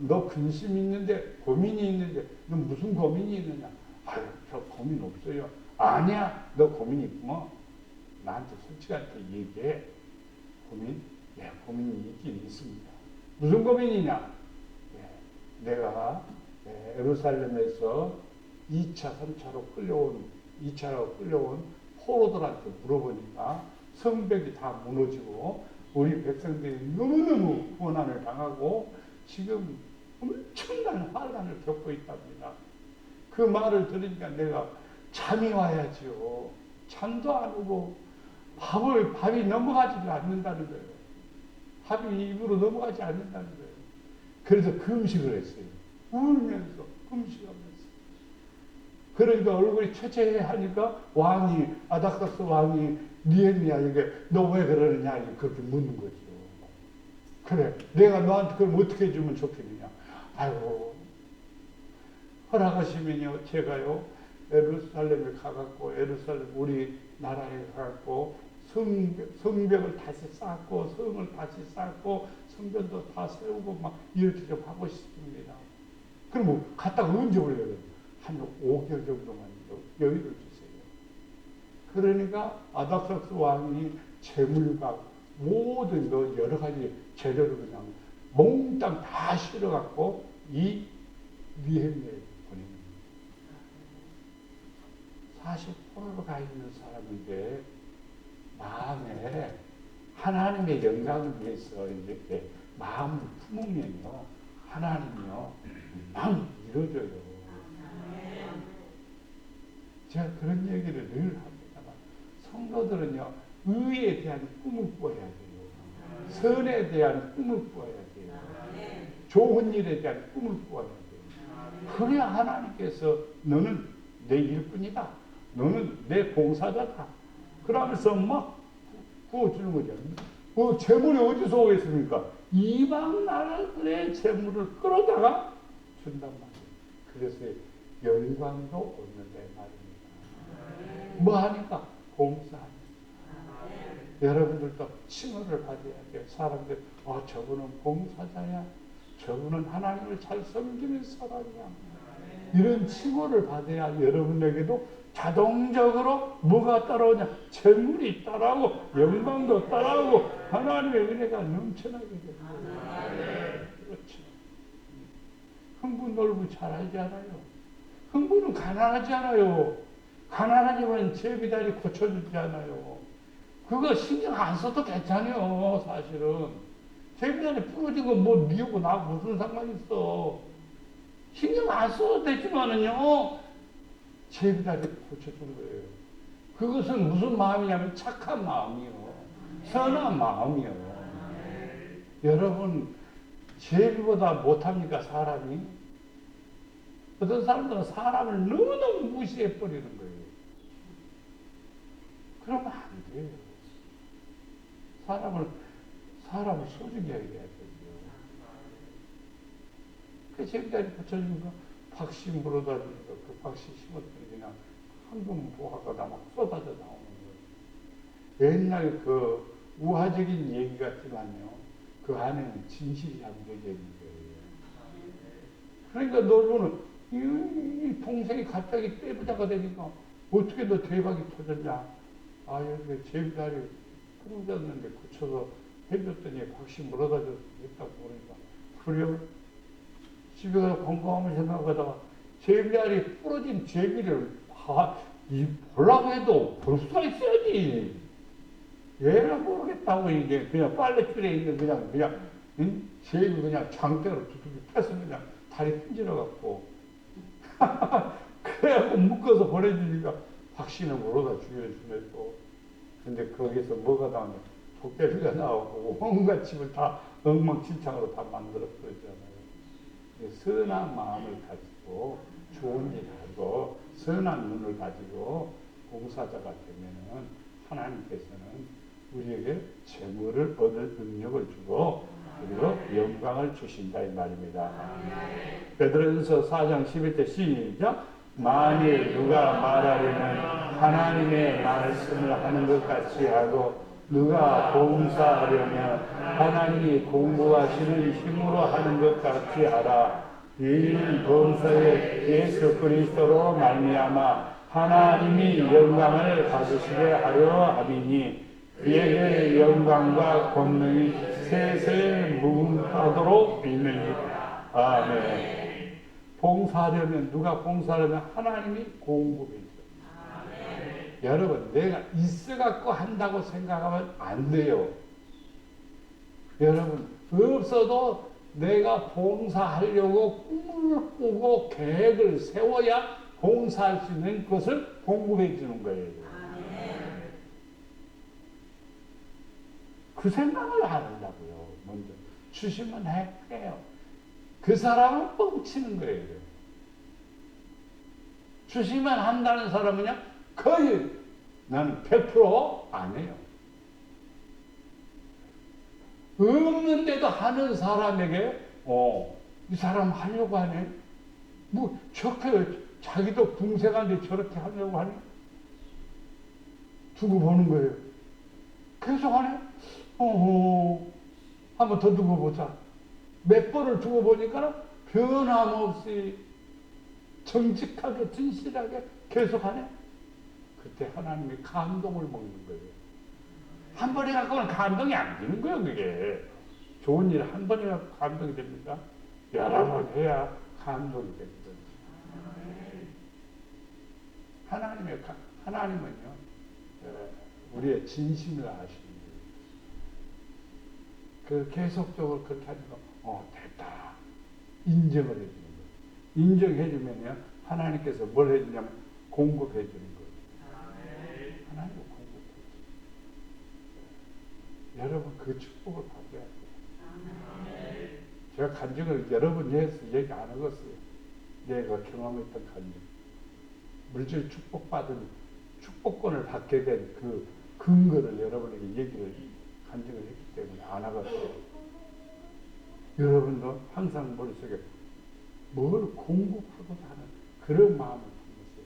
너 근심 있는데, 고민이 있는데, 너 무슨 고민이 있느냐? 아유, 저 고민 없어요. 아니야, 너 고민 있구먼. 나한테 솔직하게 얘기해. 고민? 예, 고민이 있긴 있습니다. 무슨 고민이냐? 예, 내가 예루살렘에서 2차, 3차로 끌려온 포로들한테 물어보니까 성벽이 다 무너지고 우리 백성들이 너무너무 고난을 당하고 지금 엄청난 환난을 겪고 있답니다. 그 말을 들으니까 내가 잠이 와야지요. 잠도 안 오고 밥이 넘어가지도 않는다는 거예요. 밥이 입으로 넘어가지 않는다는 거예요. 그래서 금식을 했어요. 울면서 금식하면서. 그러니까 얼굴이 처체하니까 아닥사스 왕이 니헤미야에게 너 왜 그러느냐 그렇게 묻는 거죠. 그래, 내가 너한테 그럼 어떻게 해주면 좋겠느냐. 아이고, 허락하시면요, 제가요 예루살렘에 가갖고 우리 나라에 가갖고 성벽을 다시 쌓고 성을 다시 쌓고 성전도 다 세우고 막 이렇게 좀 하고 싶습니다. 그럼 뭐 갔다가 언제 올려요? 한 5개월 정도만 여유를 주세요. 그러니까 아닥사스 왕이 재물과 모든 여러 가지 재료를 그냥 몽땅 다 실어갖고 이 니헤미야에 보냅니다. 40%로 가 있는 사람인데 마음에 하나님의 영광을 위해서 이렇게 마음을 품으면요, 하나님이요 막 이루어져요. 제가 그런 얘기를 늘 합니다만, 성도들은요, 의에 대한 꿈을 꾸어야 돼요. 선에 대한 꿈을 꾸어야 돼요. 좋은 일에 대한 꿈을 꾸어야 돼요. 그래야 하나님께서 너는 내 일꾼이다. 너는 내 봉사자다. 그러면서 막 구워주는 거죠. 재물이 어디서 오겠습니까? 이방 나라들의 재물을 끌어다가 준단 말이에요. 그래서 영광도 얻는데 말입니다. 뭐 하니까? 봉사하니까. 여러분들도 칭호를 받아야 돼요. 사람들, 저분은 봉사자야. 저분은 하나님을 잘 섬기는 사람이야. 이런 칭호를 받아야 여러분에게도 자동적으로 뭐가 따라오냐? 재물이 따라오고 영광도 따라오고 하나님의 은혜가 넘쳐나게 됩니다. 그렇죠. 흥부 놀부 잘하지 않아요. 흥부는 가난하지 않아요. 가난하지만 제비다리 고쳐주지 않아요. 그거 신경 안 써도 괜찮아요. 사실은 제비다리 부러진 거 뭐 미우고 나 무슨 상관 있어. 신경 안 써도 되지만은요, 제비다리 고쳐준 거예요. 그것은 무슨 마음이냐면 착한 마음이요. 선한 마음이요. 여러분, 제비보다 못합니까, 사람이? 어떤 사람들은 사람을 너무너무 무시해버리는 거예요. 그러면 안 돼요. 사람을 소중히 여겨야 되죠. 그 제비다리 고쳐준 거, 박씨 물어다주는 거, 그 박씨 심었더니 그냥 황금 보화가 막 쏟아져 나오는 거예요. 옛날 그 우화적인 얘기 같지만요, 그 안에는 진실이 담겨져 있는 거예요. 그러니까 너는 이 동생이 갑자기 떼부자가 되니까 어떻게 너 대박이 터졌냐? 여기 제비다리 끊어졌는데 고쳐서 해줬더니 박씨 물어다줘서 했다고 그러니까, 그래요? 집에 가서 건강하면 생각하다가 제비알이 부러진 제비를 보려고 해도 볼 수가 있어야지. 얘를 모르겠다고 이제 그냥 빨래줄에 있는 그냥 제비 그냥 장대로 두둑이 패서 그냥 다리 핀질러갖고 그래갖고 묶어서 보내주니까 박씨는 물어다 죽여주면서. 근데 거기서 뭐가 나오냐? 도깨비가 나오고 온갖 집을 다 엉망진창으로 다 만들어 버리잖아요. 선한 마음을 가지고 좋은 일 하고 선한 눈을 가지고 봉사자가 되면은 하나님께서는 우리에게 재물을 얻을 능력을 주고 그리고 영광을 주신다 이 말입니다. 베드로전서 4장 11절 시작. 만일 누가 말하려면 하나님의 말씀을 하는 것 같이 하고 누가 봉사하려면 하나님이 공부하시는 힘으로 하는 것 같이 하라. 이는 범사에 예수 그리스도로 말미암아 하나님이 영광을 받으시게 하려 함이니 그에게 영광과 권능이 세세 무궁하도록 믿느니라. 아멘. 봉사하려면 누가 봉사하려면 하나님이 공급해 줘요. 여러분 내가 있어갖고 한다고 생각하면 안 돼요. 여러분 없어도 내가 봉사하려고 꿈을 꾸고 계획을 세워야 봉사할 수 있는 것을 공급해 주는 거예요. 그 생각을 안 한다고요. 먼저 주시면 해요. 그 사람은 뻥치는 거예요. 주시면 한다는 사람은요 거의 나는 100% 해요. 없는데도 하는 사람에게 이 사람 하려고 하네. 뭐 저렇게 자기도 궁색한데 저렇게 하려고 하네. 두고 보는 거예요. 계속 하네. 한번 더 두고 보자. 몇 번을 두고 보니까 변함없이 정직하게 진실하게 계속하네. 그때 하나님이 감동을 먹는 거예요. 한 번에 갖고는 감동이 안 되는 거예요. 그게 좋은 일 한 번에 갖고 감동이 됩니까? 여러 번 해야 감동이 되거든요. 하나님은요 우리의 진심을 아시는 거예요. 그 계속적으로 그렇게 하니까 됐다 인정을 해주는 거예요. 인정해주면요 하나님께서 뭘 해주냐면 공급해주는 거예요. 하나님은 공급해주는 거예요. 여러분 그 축복을 받아야 돼요. 제가 간증을 여러 번 해서 얘기 안 하겠어요. 내가 경험했던 간증. 물질 축복받은 축복권을 받게 된 그 근거를 여러분에게 얘기를 간증을 했기 때문에 안 하겠어요. 여러분도 항상 머릿속에 뭘 공급하고자 하는 그런 마음을 품으세요.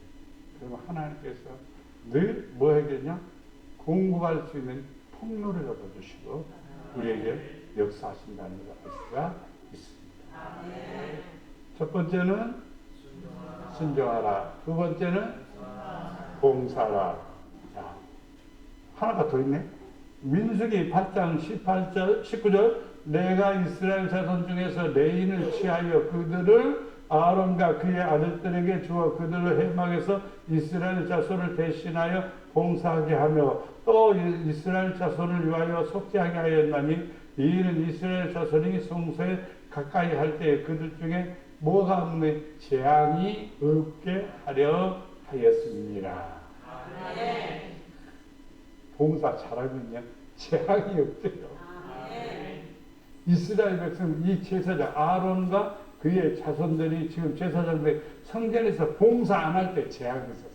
그러면 하나님께서 늘 뭐 하겠냐? 공급할 수 있는 폭로를 얻어주시고 우리에게 역사하신다는 걸 알 수가 있습니다. 첫 번째는 순종하라. 두 번째는 봉사하라. 자, 하나가 더 있네. 민수기 8장 18절 19절 내가 이스라엘 자손 중에서 레인을 취하여 그들을 아론과 그의 아들들에게 주어 그들을 해막에서 이스라엘 자손을 대신하여 봉사하게 하며 또 이스라엘 자손을 위하여 속죄하게 하였나니 이는 이스라엘 자손이 성소에 가까이 할 때 그들 중에 뭐가 없는 재앙이 없게 하려 하였습니다. 봉사 잘하면요 재앙이 없대요. 이스라엘 백성 이 제사장 아론과 그의 자손들이 지금 제사장들 성전에서 봉사 안 할 때 재앙이 있었어요.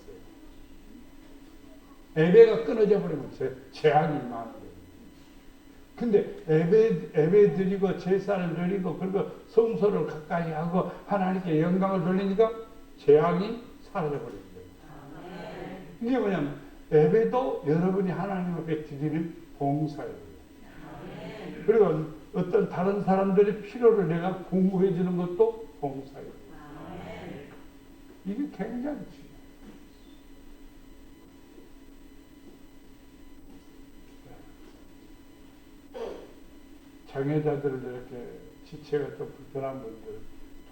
예배가 끊어져 버리면 재앙이 임하는 거예요. 근데 예배 드리고 제사를 드리고 그리고 성소를 가까이 하고 하나님께 영광을 돌리니까 재앙이 사라져 버리는 거예요. 이게 뭐냐면 예배도 여러분이 하나님 앞에 드리는 봉사예요. 그리고 어떤 다른 사람들의 필요를 내가 공부해 주는 것도 봉사예요. 이게 굉장히 중요해요. 장애자들을 이렇게 지체가 좀 불편한 분들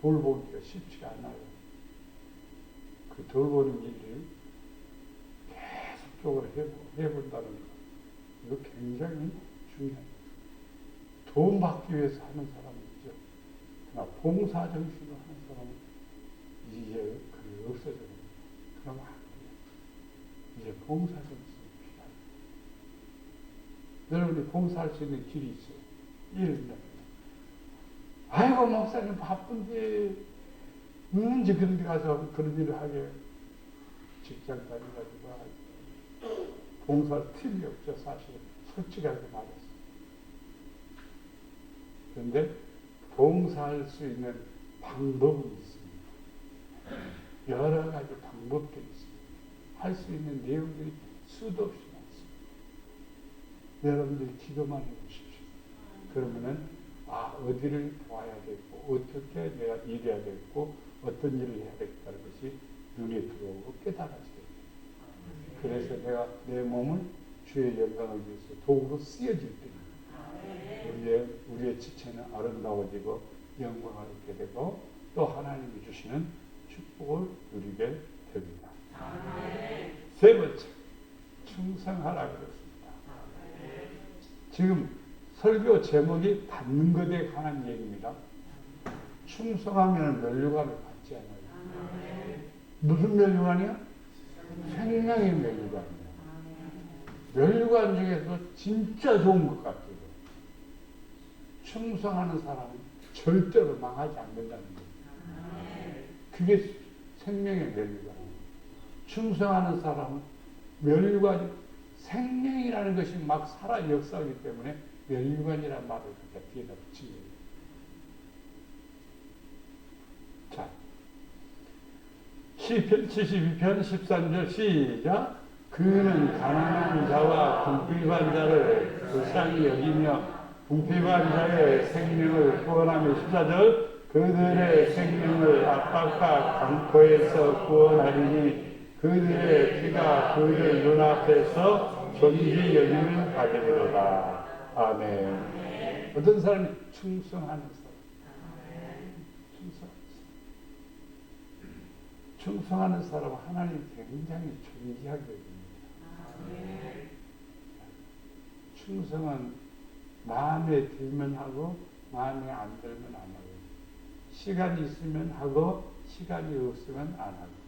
돌보기가 쉽지가 않아요. 그 돌보는 일을 계속적으로 해본다는 거 이거 굉장히 중요해요. 돈 받기 위해서 하는 사람은 있죠. 그러나 봉사 정신으로 하는 사람은 이제 그게 없어져요. 그러면 안 돼요. 이제 봉사 정신이 필요해요. 여러분이 봉사할 수 있는 길이 있어요. 예를 들면 아이고 목사님 바쁜데 언제 그런 데 가서 그런 일을 하게. 직장 다녀가지고 봉사할 틈이 없죠. 사실은 솔직하게 말해서. 그런데 봉사할 수 있는 방법은 있습니다. 여러 가지 방법들이 있습니다. 할 수 있는 내용들이 수도 없이 많습니다. 여러분들이 기도만 해보십시오. 그러면은 어디를 도와야 되고 어떻게 내가 일해야 되고 어떤 일을 해야 되겠다는 것이 눈에 들어오고 깨달아지게 됩니다. 그래서 내가 내 몸을 주의 영광을 위해서 도구로 쓰여질 때는 우리의 지체는 아름다워지고 영광을 얻게 되고 또 하나님이 주시는 축복을 누리게 됩니다. 세 번째, 충성하라 그랬습니다. 지금 설교 제목이 받는 것에 관한 얘기입니다. 충성하면 면류관을 받지 않아요. 무슨 면류관이야? 생명의 면류관이에요. 면류관 중에서 진짜 좋은 것 같아요. 충성하는 사람은 절대로 망하지 않는다는 거예요. 그게 생명의 면류관이에요. 충성하는 사람은 면류관이 생명이라는 것이 막 살아 역사하기 때문에 면류관이라는 말을 뒤에다 붙인 거예요. 자, 시편 72편 13절 시작. 그는 가난한 자와 궁핍한 자를 불쌍히 여기며 궁핍한 자의 생명을 구원하며 14절. 그들의 생명을 압박과 강포에서 구원하리니 그들의 피가 그들 눈앞에서 존귀 여김을 받으리로다. 아멘. 어떤 사람이 충성하는 사람. 충성하는 사람은 하나님 굉장히 존귀하게 됩니다. 충성은 마음에 들면 하고 마음에 안 들면 안 하고 시간이 있으면 하고 시간이 없으면 안 하고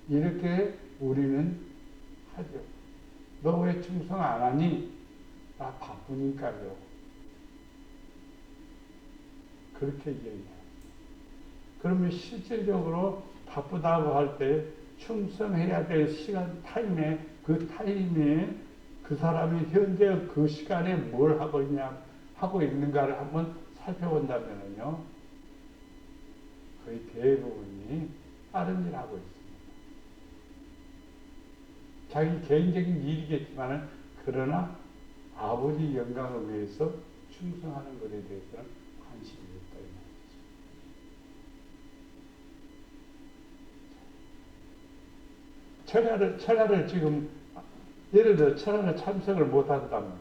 이렇게 우리는 하죠. 너 왜 충성 안 하니? 나 바쁘니까요. 그렇게 얘기해요. 그러면 실질적으로 바쁘다고 할 때 충성해야 될 시간 타임에 그 사람이 현재 그 시간에 뭘 하고 있는가를 한번 살펴본다면요. 거의 대부분이 다른 일 하고 있습니다. 자기 개인적인 일이겠지만 그러나 아버지 영광을 위해서 충성하는 것에 대해서는 관심이 없다 이 말이죠. 철야를 지금 예를 들어 철야를 참석을 못한다면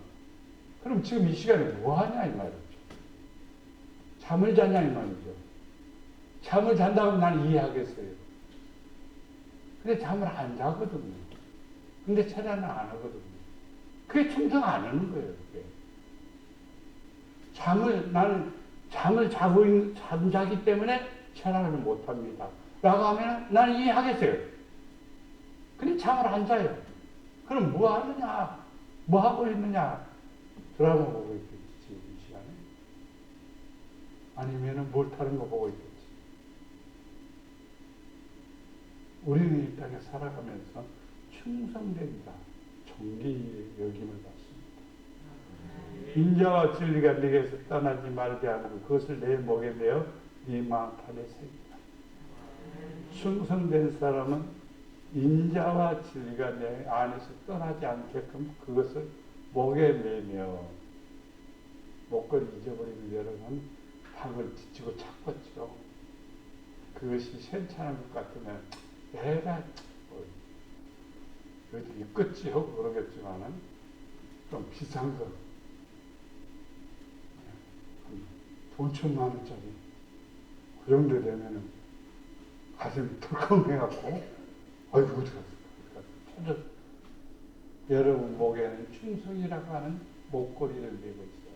그럼 지금 이 시간에 뭐 하냐 이 말이죠. 잠을 자냐 이 말이죠. 잠을 잔다면 난 이해하겠어요. 근데 잠을 안 자거든요. 근데 철야는 안 하거든요. 그게 충성 안 하는 거예요. 그게. 나는 잠을 잠자기 때문에 철야를 못 합니다. 라고 하면 나는 이해하겠어요. 근데 잠을 안 자요. 그럼 뭐 하느냐? 뭐 하고 있느냐? 드라마 보고 있겠지, 지금 이 시간에. 아니면은 뭘 타는 거 보고 있겠지. 우리는 이 땅에 살아가면서 충성된다. 존귀의 여김을 받습니다. 인자와 진리가 네게서 떠나지 말게 하고 그것을 내 목에 내어 네 마음판에 새기라. 충성된 사람은 인자와 진리가 내 안에서 떠나지 않게끔 그것을 목에 매며 목걸이 잊어버리는 여러분 닭을 지치고 찾겠죠. 그것이 괜찮은 것 같으면 내가 어디 끝지 하고 그러겠지만은 좀 비싼 거 돈 1,000,000원짜리 그 정도 되면은 가슴이 덜컹 해갖고 아이고 어디 갔을까 여러분 목에는 충성이라고 하는 목걸이를 메고 있어요.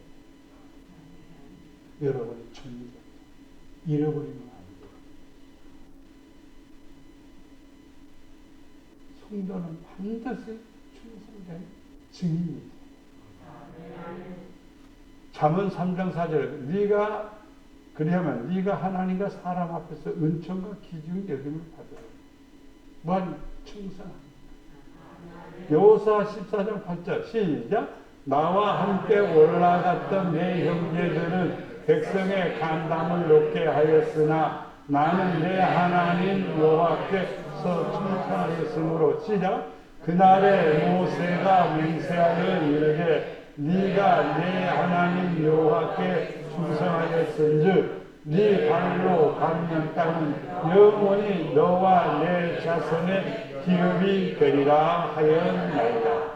여러분이 존재 잃어버리면 안 돼요. 성도는 반드시 충성된 증인입니다. 잠언 3장 4절 네가 그러면 네가 하나님과 사람 앞에서 은총과 기중 여김을 받으라. 무한 충성합니다. 여호수아 14장 8절 시작. 나와 함께 올라갔던 내 형제들은 백성의 간담을 높게 하였으나 나는 내 하나님 여호와께서 충성하였으므로 시작. 그날에 모세가 맹세하여 이르되 네가 내 하나님 여호와께 충성하였은즉 네 발로 밟는 땅은 영원히 너와 내 자손의 기업이 되리라 하였나이다.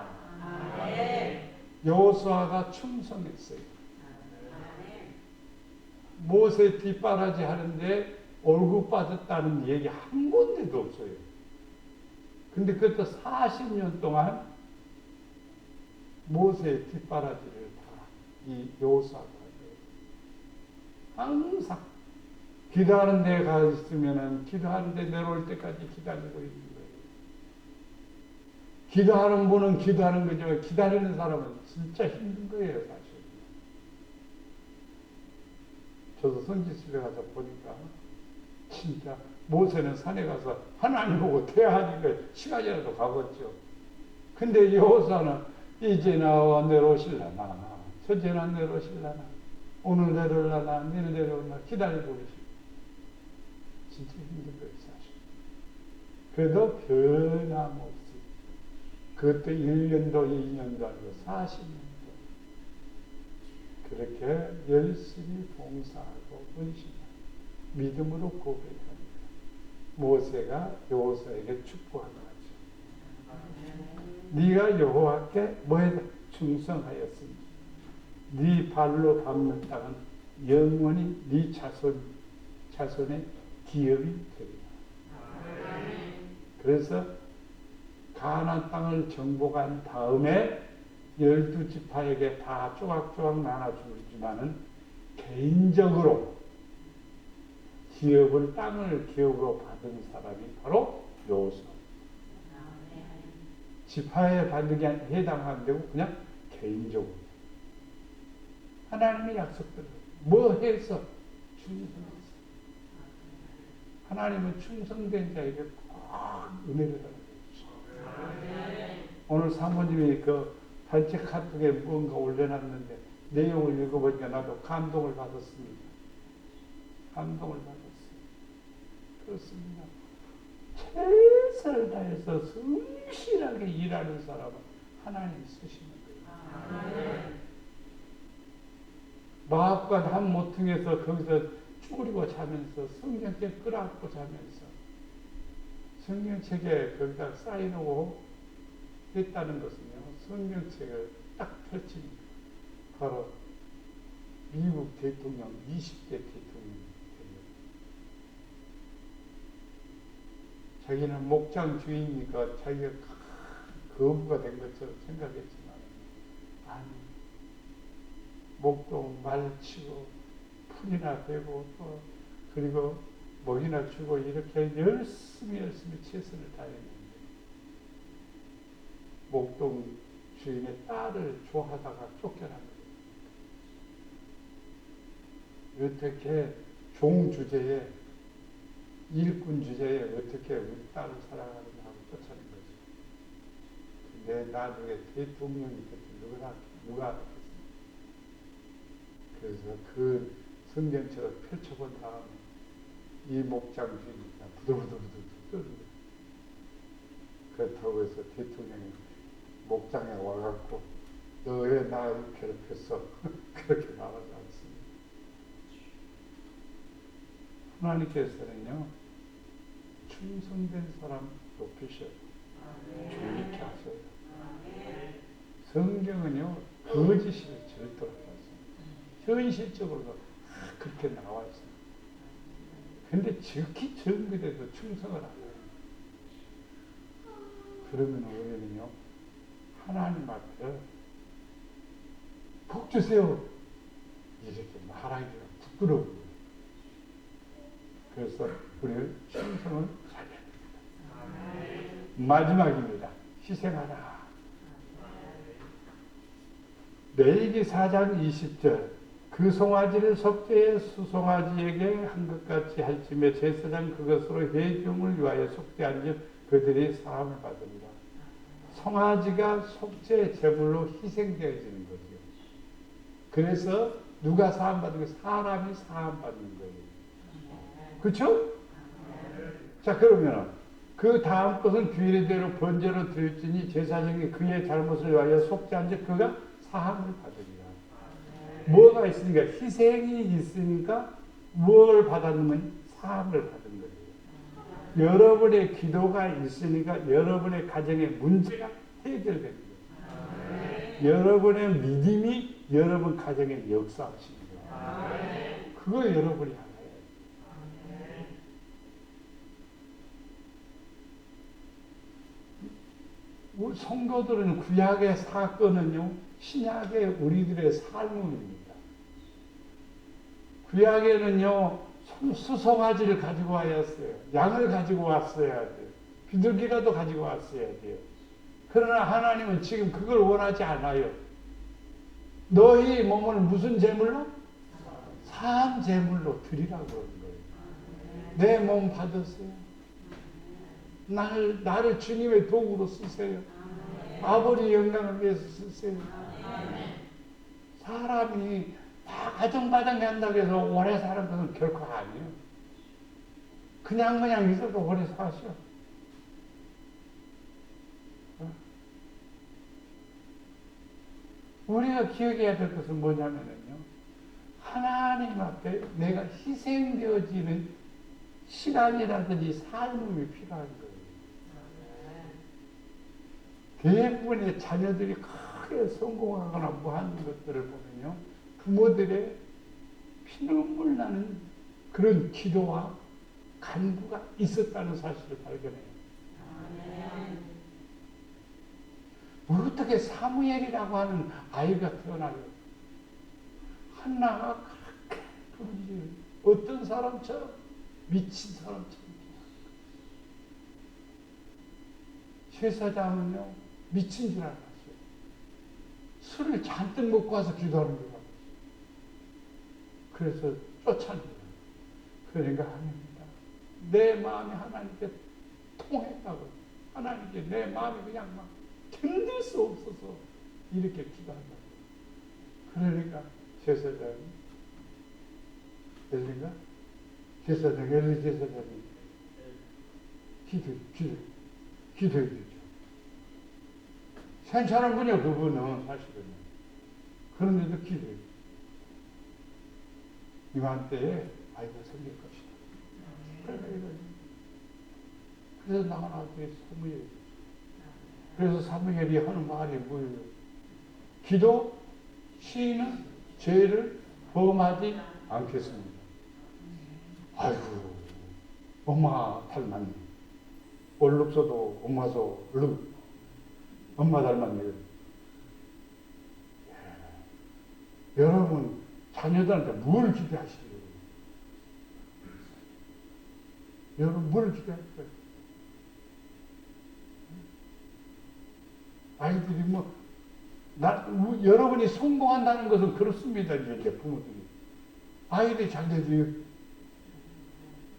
여호수아가 충성했어요. 모세 뒷바라지 하는데 월급 받았다는 얘기 한 군데도 없어요. 근데 그것도 40년 동안 모세의 뒷바라지를 다 이 여호수아가 항상 기도하는 데 가 있으면은 기도하는 데 내려올 때까지 기다리고 있는 거예요. 기도하는 분은 기도하는 거지만 기다리는 사람은 진짜 힘든 거예요, 사실. 저도 성지순례 가서 보니까 진짜 모세는 산에 가서 하나님 보고 대하니까 시간이라도 가봤죠. 근데 여호수아는 이제 나와 내려오실라나 저제나 내려오실라나 오늘 내려올라나 내일 내려올라나 기다리고 계시고 진짜 힘든 거예요, 사실. 그래도 변함없이 그것도 1년도 2년도 아니고 40년도 그렇게 열심히 봉사하고 헌신하고 믿음으로 고백합니다. 모세가 여호수아에게 축복한 거죠. 네가 여호와께 뭐에 충성하였으니 네 발로 밟는 땅은 영원히 네 자손의 기업이 되리라. 그래서 가나안 땅을 정복한 다음에 12지파에게 다 조각조각 나눠주지만은 개인적으로 기업을 땅을 기업으로 받은 사람이 바로 여호수아. 지파에 받는 게 해당하는 데고 그냥 개인적으로 하나님의 약속대로 뭐 해서 충성했어. 하나님은 충성된 자에게 꼭 은혜를 하는 오늘 사모님이 그 단체 카톡에 뭔가 올려놨는데 내용을 읽어보니까 나도 감동을 받았습니다. 감동을 받았어요. 그렇습니다. 최선을 다해서 성실하게 일하는 사람은 하나님이 쓰시는 거예요. 마합관 한 모퉁이에서 거기서 쭈그리고 자면서 성경책 끌어안고 자면서 성경책에 거기다 쌓여놓고 했다는 것은요, 성경책을 딱 펼치니까 바로 미국 대통령 20대 대통령이 됩니다. 자기는 목장 주인이니까 자기가 거부가 된 것처럼 생각했지만 아니, 목도 말치고 풀이나 베고 또 그리고 먹이나 주고 이렇게 열심히 최선을 다했는데 목동 주인의 딸을 좋아하다가 쫓겨난 거예요. 어떻게 종 주제에 일꾼 주제에 어떻게 우리 딸을 사랑하느냐 하고 쫓아낸 거죠. 근데 나중에 대통령이 됐든 누가 하겠습니까? 그래서 그 성경책을 펼쳐본 다음에 이 목장 주인이가 부들부들부들 떠는 거예요. 그렇다고 해서 대통령이 목장에 와갖고 너 왜 나를 괴롭혔어? 그렇게 말하지 않습니다. 하나님께서는요, 충성된 사람 높이셔요. 존귀케 하셔요. 성경은요, 거짓이 절대로 하지 않습니다. 현실적으로도 그렇게 나와 있습니다. 근데 지극히 정비돼도 충성을 안 해요. 그러면 우리는요, 하나님 앞에 복 주세요 이렇게 말하기가 부끄러워요. 그래서 우리는 충성을 살려야 됩니다. 마지막입니다. 희생하라. 레위기 4장 20절 그 송아지를 속죄의 수송아지에게 한 것 같이 할지며 제사장 그것으로 회중을 위하여 속죄한즉 그들이 사함을 받으리라. 송아지가 속죄 제물로 희생되어지는 거죠. 그래서 누가 사함 받는 거예요? 사람이 사함 받는 거예요. 그렇죠? 자, 그러면 그 다음 것은 규례대로 번제로 드릴지니 제사장이 그의 잘못을 위하여 속죄한즉 그가 사함을 받으리라. 뭐가 있으니까? 희생이 있으니까 뭘 받았냐면 사함을 받은 거예요. 여러분의 기도가 있으니까 여러분의 가정의 문제가 해결됩니다. 여러분의 믿음이 여러분 가정에 역사하시는 거예요. 그거 여러분이 알아요. 우리 성도들은 구약의 사건은요, 신약의 우리들의 삶입니다. 구약에는요, 수송아지를 가지고 와였어요. 양을 가지고 왔어야 돼요. 비둘기라도 가지고 왔어야 돼요. 그러나 하나님은 지금 그걸 원하지 않아요. 너희 몸을 무슨 제물로? 사함 제물로 드리라고 그러는 거예요. 내 몸 받으세요. 나를 주님의 도구로 쓰세요. 아버지 영광을 위해서 쓰세요. 사람이 다 가정바닥에 한다고 해서 오래 사는 것은 결코 아니에요. 그냥 있어도 오래 사셔. 우리가 기억해야 될 것은 뭐냐면요, 하나님 앞에 내가 희생되어지는 시간이라든지 삶이 필요한 거예요. 대부분의 자녀들이 크게 성공하거나 뭐 하는 것들을 보면요, 부모들의 피눈물 나는 그런 기도와 간구가 있었다는 사실을 발견해요. 어떻게 사무엘이라고 하는 아이가 태어나요? 한나가 그렇게 부르지, 어떤 사람처럼, 미친 사람처럼. 제사장은요, 미친 줄 알았어요. 술을 잔뜩 먹고 와서 기도하는 거예요. 그래서 쫓아내요. 그러니까 하나님입니다. 내 마음이 하나님께 통했다고. 하나님께 내 마음이 그냥 막 견딜 수 없어서 이렇게 기도한다고. 그러니까 제사장이 엘리가 엘리 제사장이 기도해 주죠. 괜찮은 분이요, 그분은 사실은. 그런데도 기도해. 이맘때에 아이가 생길 것이다. 그래서 나가나더니 사무엘이. 그래서 사무엘이 하는 말이 뭐예요? 기도, 시인은 죄를 범하지 않겠습니다. 아이고, 엄마 닮았네. 얼룩서도 엄마서 얼룩. 엄마 닮았네. 여러분, 자녀들한테 뭘 기대하시려고? 여러분, 뭘 기대할까요? 아이들이 여러분이 성공한다는 것은 그렇습니다, 이제 부모들이. 아이들이 잘 되지.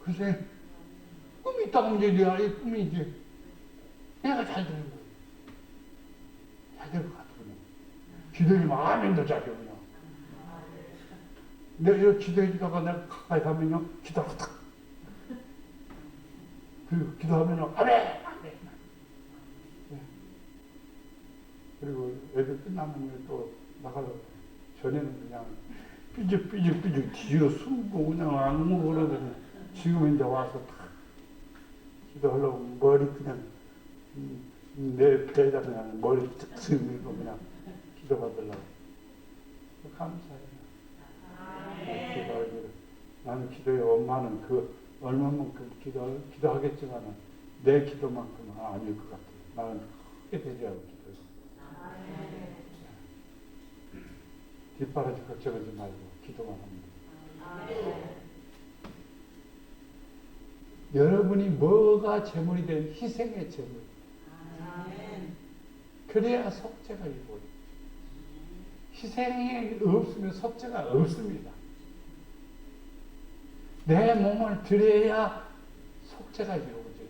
글쎄, 꿈이 있다고 하면 이제 아이 꿈이 이제 내가 잘 되는 거예요. 잘 될 것 같거든요. 기도해주면 아멘도 잘해요, 그냥. 내가 이렇게 기도해주다가 내가 가까이 가면요, 기도하고 탁. 그리고 기도하면요, 아멘! 그리고 애들 끝나면 또 나가려고. 전에는 그냥 삐죽삐죽 뒤로 숨고 그냥 악몽 그러더니 지금 이제 와서 탁 기도하려고 머리 그냥 내 배에다 그냥 머리 탁 스미고 그냥 기도받으려고. 감사해요. 기도하기를. 나는 기도해. 엄마는 그 얼마만큼 기도하겠지만은 내 기도만큼은 아닐 것 같아요. 나는 크게 되지하고 기도해. 뒷바라지 걱정하지 말고 기도만 합니다. 여러분이 뭐가 제물이 된 희생의 제물. 그래야 속죄가 이루어져요. 희생이 없으면 속죄가 없습니다. 내 몸을 드려야 속죄가 이루어져요.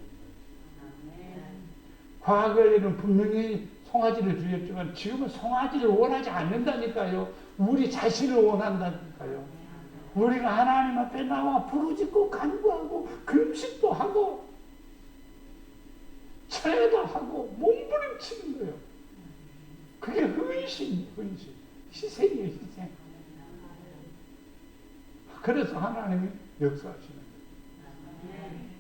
과거에는 분명히 송아지를 드렸지만 지금은 송아지를 원하지 않는다니까요. 우리 자신을 원한다니까요. 우리가 하나님 앞에 나와 부르짖고 간구하고 금식도 하고 철회도 하고 몸부림치는 거예요. 그게 헌신, 희생이에요, 희생. 그래서 하나님이 역사하시는 거예요.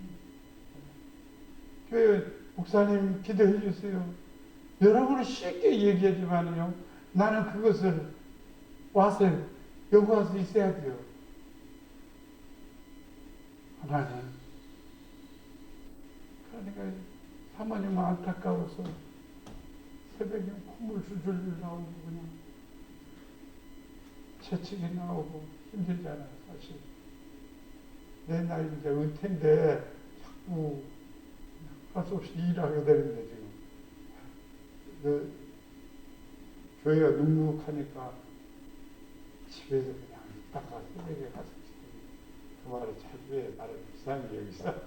교회 목사님 기도해 주세요. 여러분은 쉽게 얘기하지만요, 나는 그것을 와서 여기 와서 있어야 돼요. 하나님, 그러니까 사모님은 안타까워서 새벽에 콧물 줄줄 나오고 그냥 재채기 나오고 힘들잖아요, 사실. 내 나이 이제 은퇴인데 자꾸 할 수 없이 일하게 되는데 지금 교회가 눅눅하니까 집에서 그냥 있다가 새벽에 가서 그 말을 자주 해. 나를 불쌍히 여기서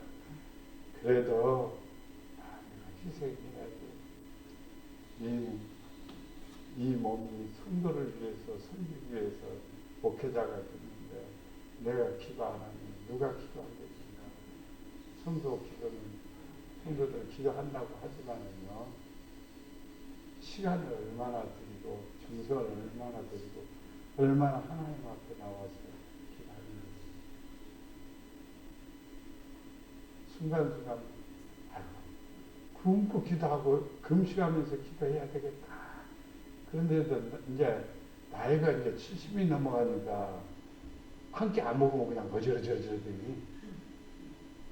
그래도 내가 희생해야지. 이 몸이 성도를 위해서 섬기기 위해서 목회자가 됐는데 내가 기도 안 하면 누가 기도하겠습니까? 성도 기도는 성도들 기도한다고 하지만은요, 시간을 얼마나 드리고 정성을 얼마나 드리고 얼마나 하나님 앞에 나와서 기도하는 순간순간 굶고 기도하고 금식하면서 기도해야 되겠다. 그런데도 이제 나이가 이제 70이 넘어가니까 한 끼 안 먹으면 그냥 어지러지러지러더니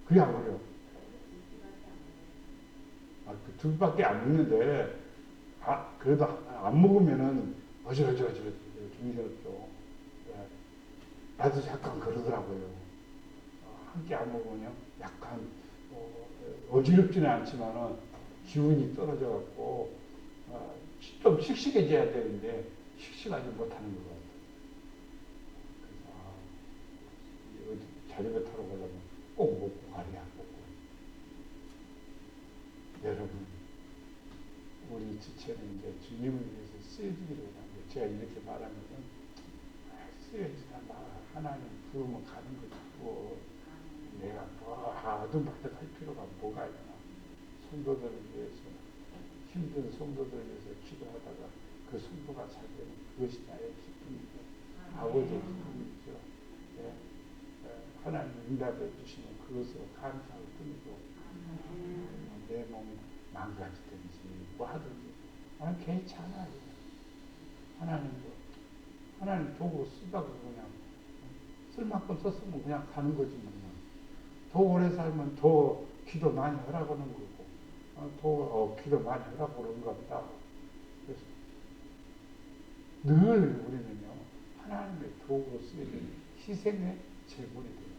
그게 안 그래요. 그 두 밖에 안 먹는데 그래도 안 먹으면은 어지러지러지러 중스럽죠. 나도 약간 그러더라고요. 한 끼 안 먹으면 약간 어지럽지는 않지만은 기운이 떨어져갖고 좀 씩씩해져야 되는데 씩씩하지 못하는 것 같아요. 그래서 자전거 타러 가려면 꼭 먹고 가려야 먹고. 여러분, 우리 지체는 이제 주님을 위해서 쓰여지기를 원합니다. 제가 이렇게 말하면은 쓰여지다 마. 하나님 부르면 가는 거고 내가 뭐 아둥바둥할 필요가 뭐가 있나. 성도들을 위해서, 힘든 성도들을 위해서 기도하다가 그 성도가 잘 되는 그것이 나의 기쁨이죠. 아버지의 기쁨이죠. 네. 하나님 응답해 주시면 그것으로 감사할 뿐이고 내 몸 망가지든지 뭐 하든지 나는 괜찮아요. 하나님 도구 쓰다가 그냥 쓸 만큼 썼으면 그냥 가는 거지 뭐. 더 오래 살면 더 기도 많이 하라고 하는 거고 더 기도 많이 하라고 그런 겁니다. 그래서 늘 우리는요 하나님의 도구로 쓰이는 희생의 제물이 돼요.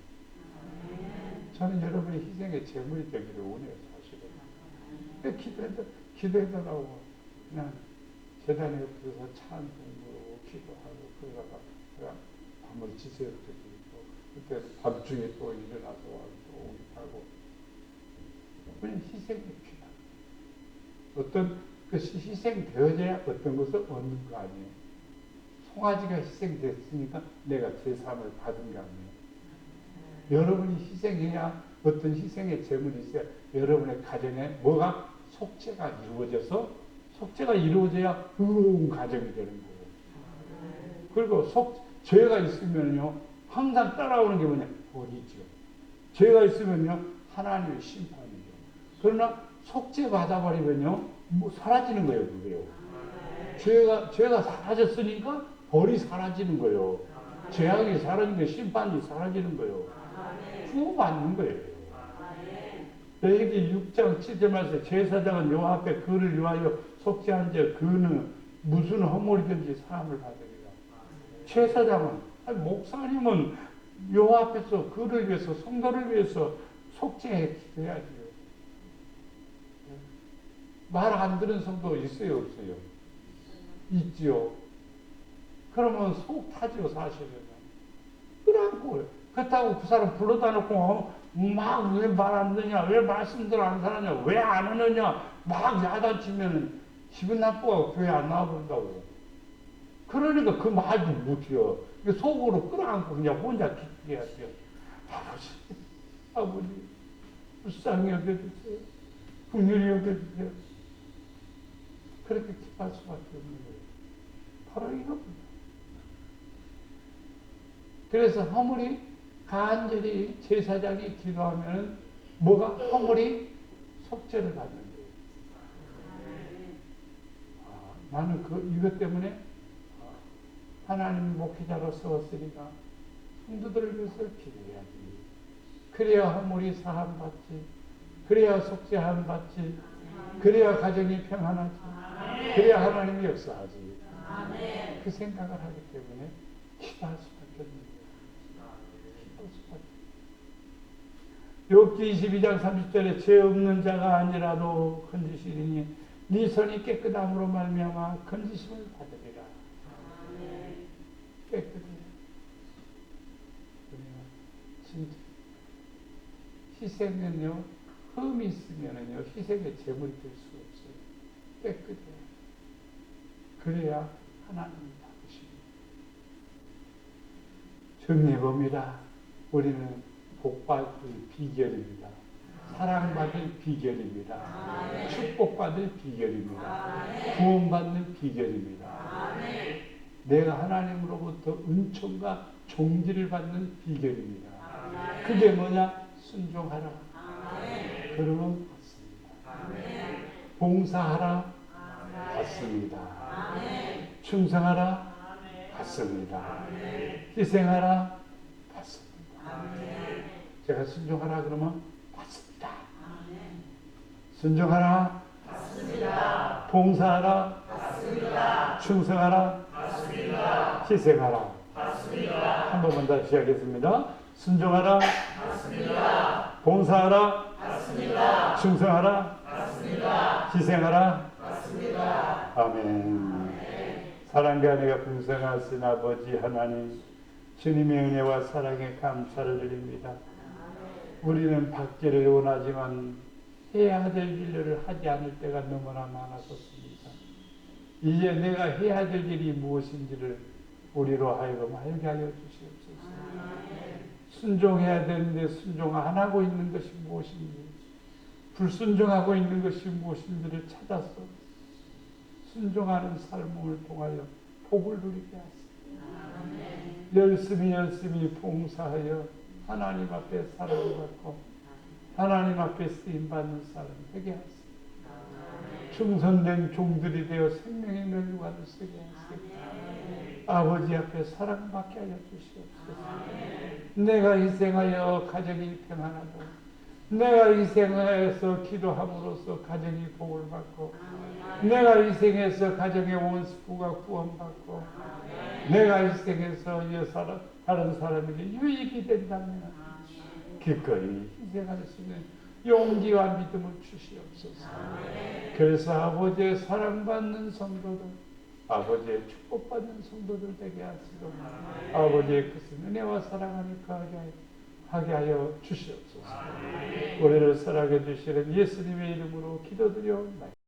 저는 여러분이 희생의 제물이 되기를 원해요. 사실은 기도해달라고 그냥 재단에 옆에서 차 한 공부로 기도하고 그러다가 제가 밤을 지새우기도 있고 그때 밤중에 또 일어나서 또 오기도 하고 그냥 희생이 필요합니다. 어떤 것이 희생되어져야 어떤 것을 얻는 거 아니에요. 송아지가 희생됐으니까 내가 제삼을 받은 게 아니에요. 여러분이 희생해야 어떤 희생의 제물이 있어야 여러분의 가정에 뭐가 속죄가 이루어져서 속죄가 이루어져야 의로운 가정이 되는 거예요. 그리고 죄가 있으면요 항상 따라오는 게 뭐냐? 벌이죠. 죄가 있으면요 하나님의 심판이죠. 그러나 속죄 받아버리면요 뭐 사라지는 거예요. 그게요. 죄가 사라졌으니까 벌이 사라지는 거예요. 죄악이 사라지는 심판이 사라지는 거예요. 구원받는 거예요. 레위기 6장 7절 말씀 제사장은 여호와 앞에 그를 위하여 속죄한 자 그는 무슨 허물이든지 사함을 받으리라. 제사장은 목사님은 여호와 앞에서 그를 위해서 성도를 위해서 속죄해 기도해야죠. 말 안 듣는 성도 있어요 없어요? 있지요. 그러면 속 타죠, 사실은. 그래갖고, 그렇다고 그 사람 불러다 놓고, 막 왜 말 안 듣냐, 왜 말씀들 안 사느냐, 왜 안 하느냐, 막 야단치면 기분 나쁘고 교회 안 나와본다고. 그러니까 그 말도 못해요. 속으로 끌어안고 그냥 혼자 기쁘게 하세요. 아버지, 아버지, 불쌍히 여겨주세요. 긍휼히 여겨주세요. 그렇게 기도할 수밖에 없는 거예요. 바로 이겁니다. 그래서 허물이 간절히 제사장이 기도하면 뭐가 허물이 속죄를 받는 거예요. 나는 이것 때문에 하나님 목회자로 세웠으니까 성도들을 위해서 기도해야지. 그래야 허물이 사함받지. 그래야 속죄함 받지. 그래야 가정이 평안하지. 그래야 하나님이 역사하지. 그 생각을 하기 때문에 기도할 수밖에 없는 거예요. 욥기 22장 30절에 죄 없는 자가 아니라도 건지시리니 네 손이 깨끗함으로 말미암아 건지심을 받으리라. 깨끗해. 진짜 희생은요, 흠이 있으면은요, 희생의 제물이 될 수 없어요. 깨끗해. 그래야 하나님이 받으십니다. 정리해봅니다. 우리는 복받을 비결입니다. 사랑받을 비결입니다. 축복받을 비결입니다. 구원받는 비결입니다. 내가 하나님으로부터 은총과 종지를 받는 비결입니다. 그게 뭐냐? 순종하라. 그러면 받습니다. 봉사하라. 받습니다. 충성하라. 받습니다. 희생하라. 받습니다. 제가 순종하라 그러면 받습니다. 순종하라. 받습니다. 봉사하라. 받습니다. 충성하라. 받습니다. 희생하라. 받습니다. 한 번만 다시 하겠습니다. 순종하라. 받습니다. 봉사하라. 받습니다. 충성하라. 받습니다. 희생하라. 받습니다. 아멘. 사랑과 은혜가 풍성하신 아버지 하나님, 주님의 은혜와 사랑에 감사를 드립니다. 우리는 받기를 원하지만 해야 될 일을 하지 않을 때가 너무나 많았었습니다. 이제 내가 해야 될 일이 무엇인지를 우리로 하여금 알게 하여 주시옵소서. 순종해야 되는데 순종 안 하고 있는 것이 무엇인지, 불순종하고 있는 것이 무엇인지를 찾아서 순종하는 삶을 통하여 복을 누리게 하시옵소서. 열심히 봉사하여 하나님 앞에 사랑받고 하나님 앞에 쓰임받는 삶 되게 하시옵소서. 충성된 종들이 되어 생명의 멸관을 쓰게 하시옵소서. 아버지 앞에 사랑받게 하여 주시옵소서. 내가 희생하여 가정이 평안하고 내가 희생해서 기도함으로써 가정이 복을 받고 내가 희생해서 가정의 원수가 구원받고 내가 희생해서 다른 사람에게 유익이 된다면 기꺼이 희생할 수 있는 용기와 믿음을 주시옵소서. 그래서 아버지의 사랑받는 성도들, 아버지의 축복받는 성도들 되게 하시고 아버지의 크신 은혜와 사랑을 하게 하여 주시옵소서. 우리를 사랑해 주시는 예수님의 이름으로 기도드려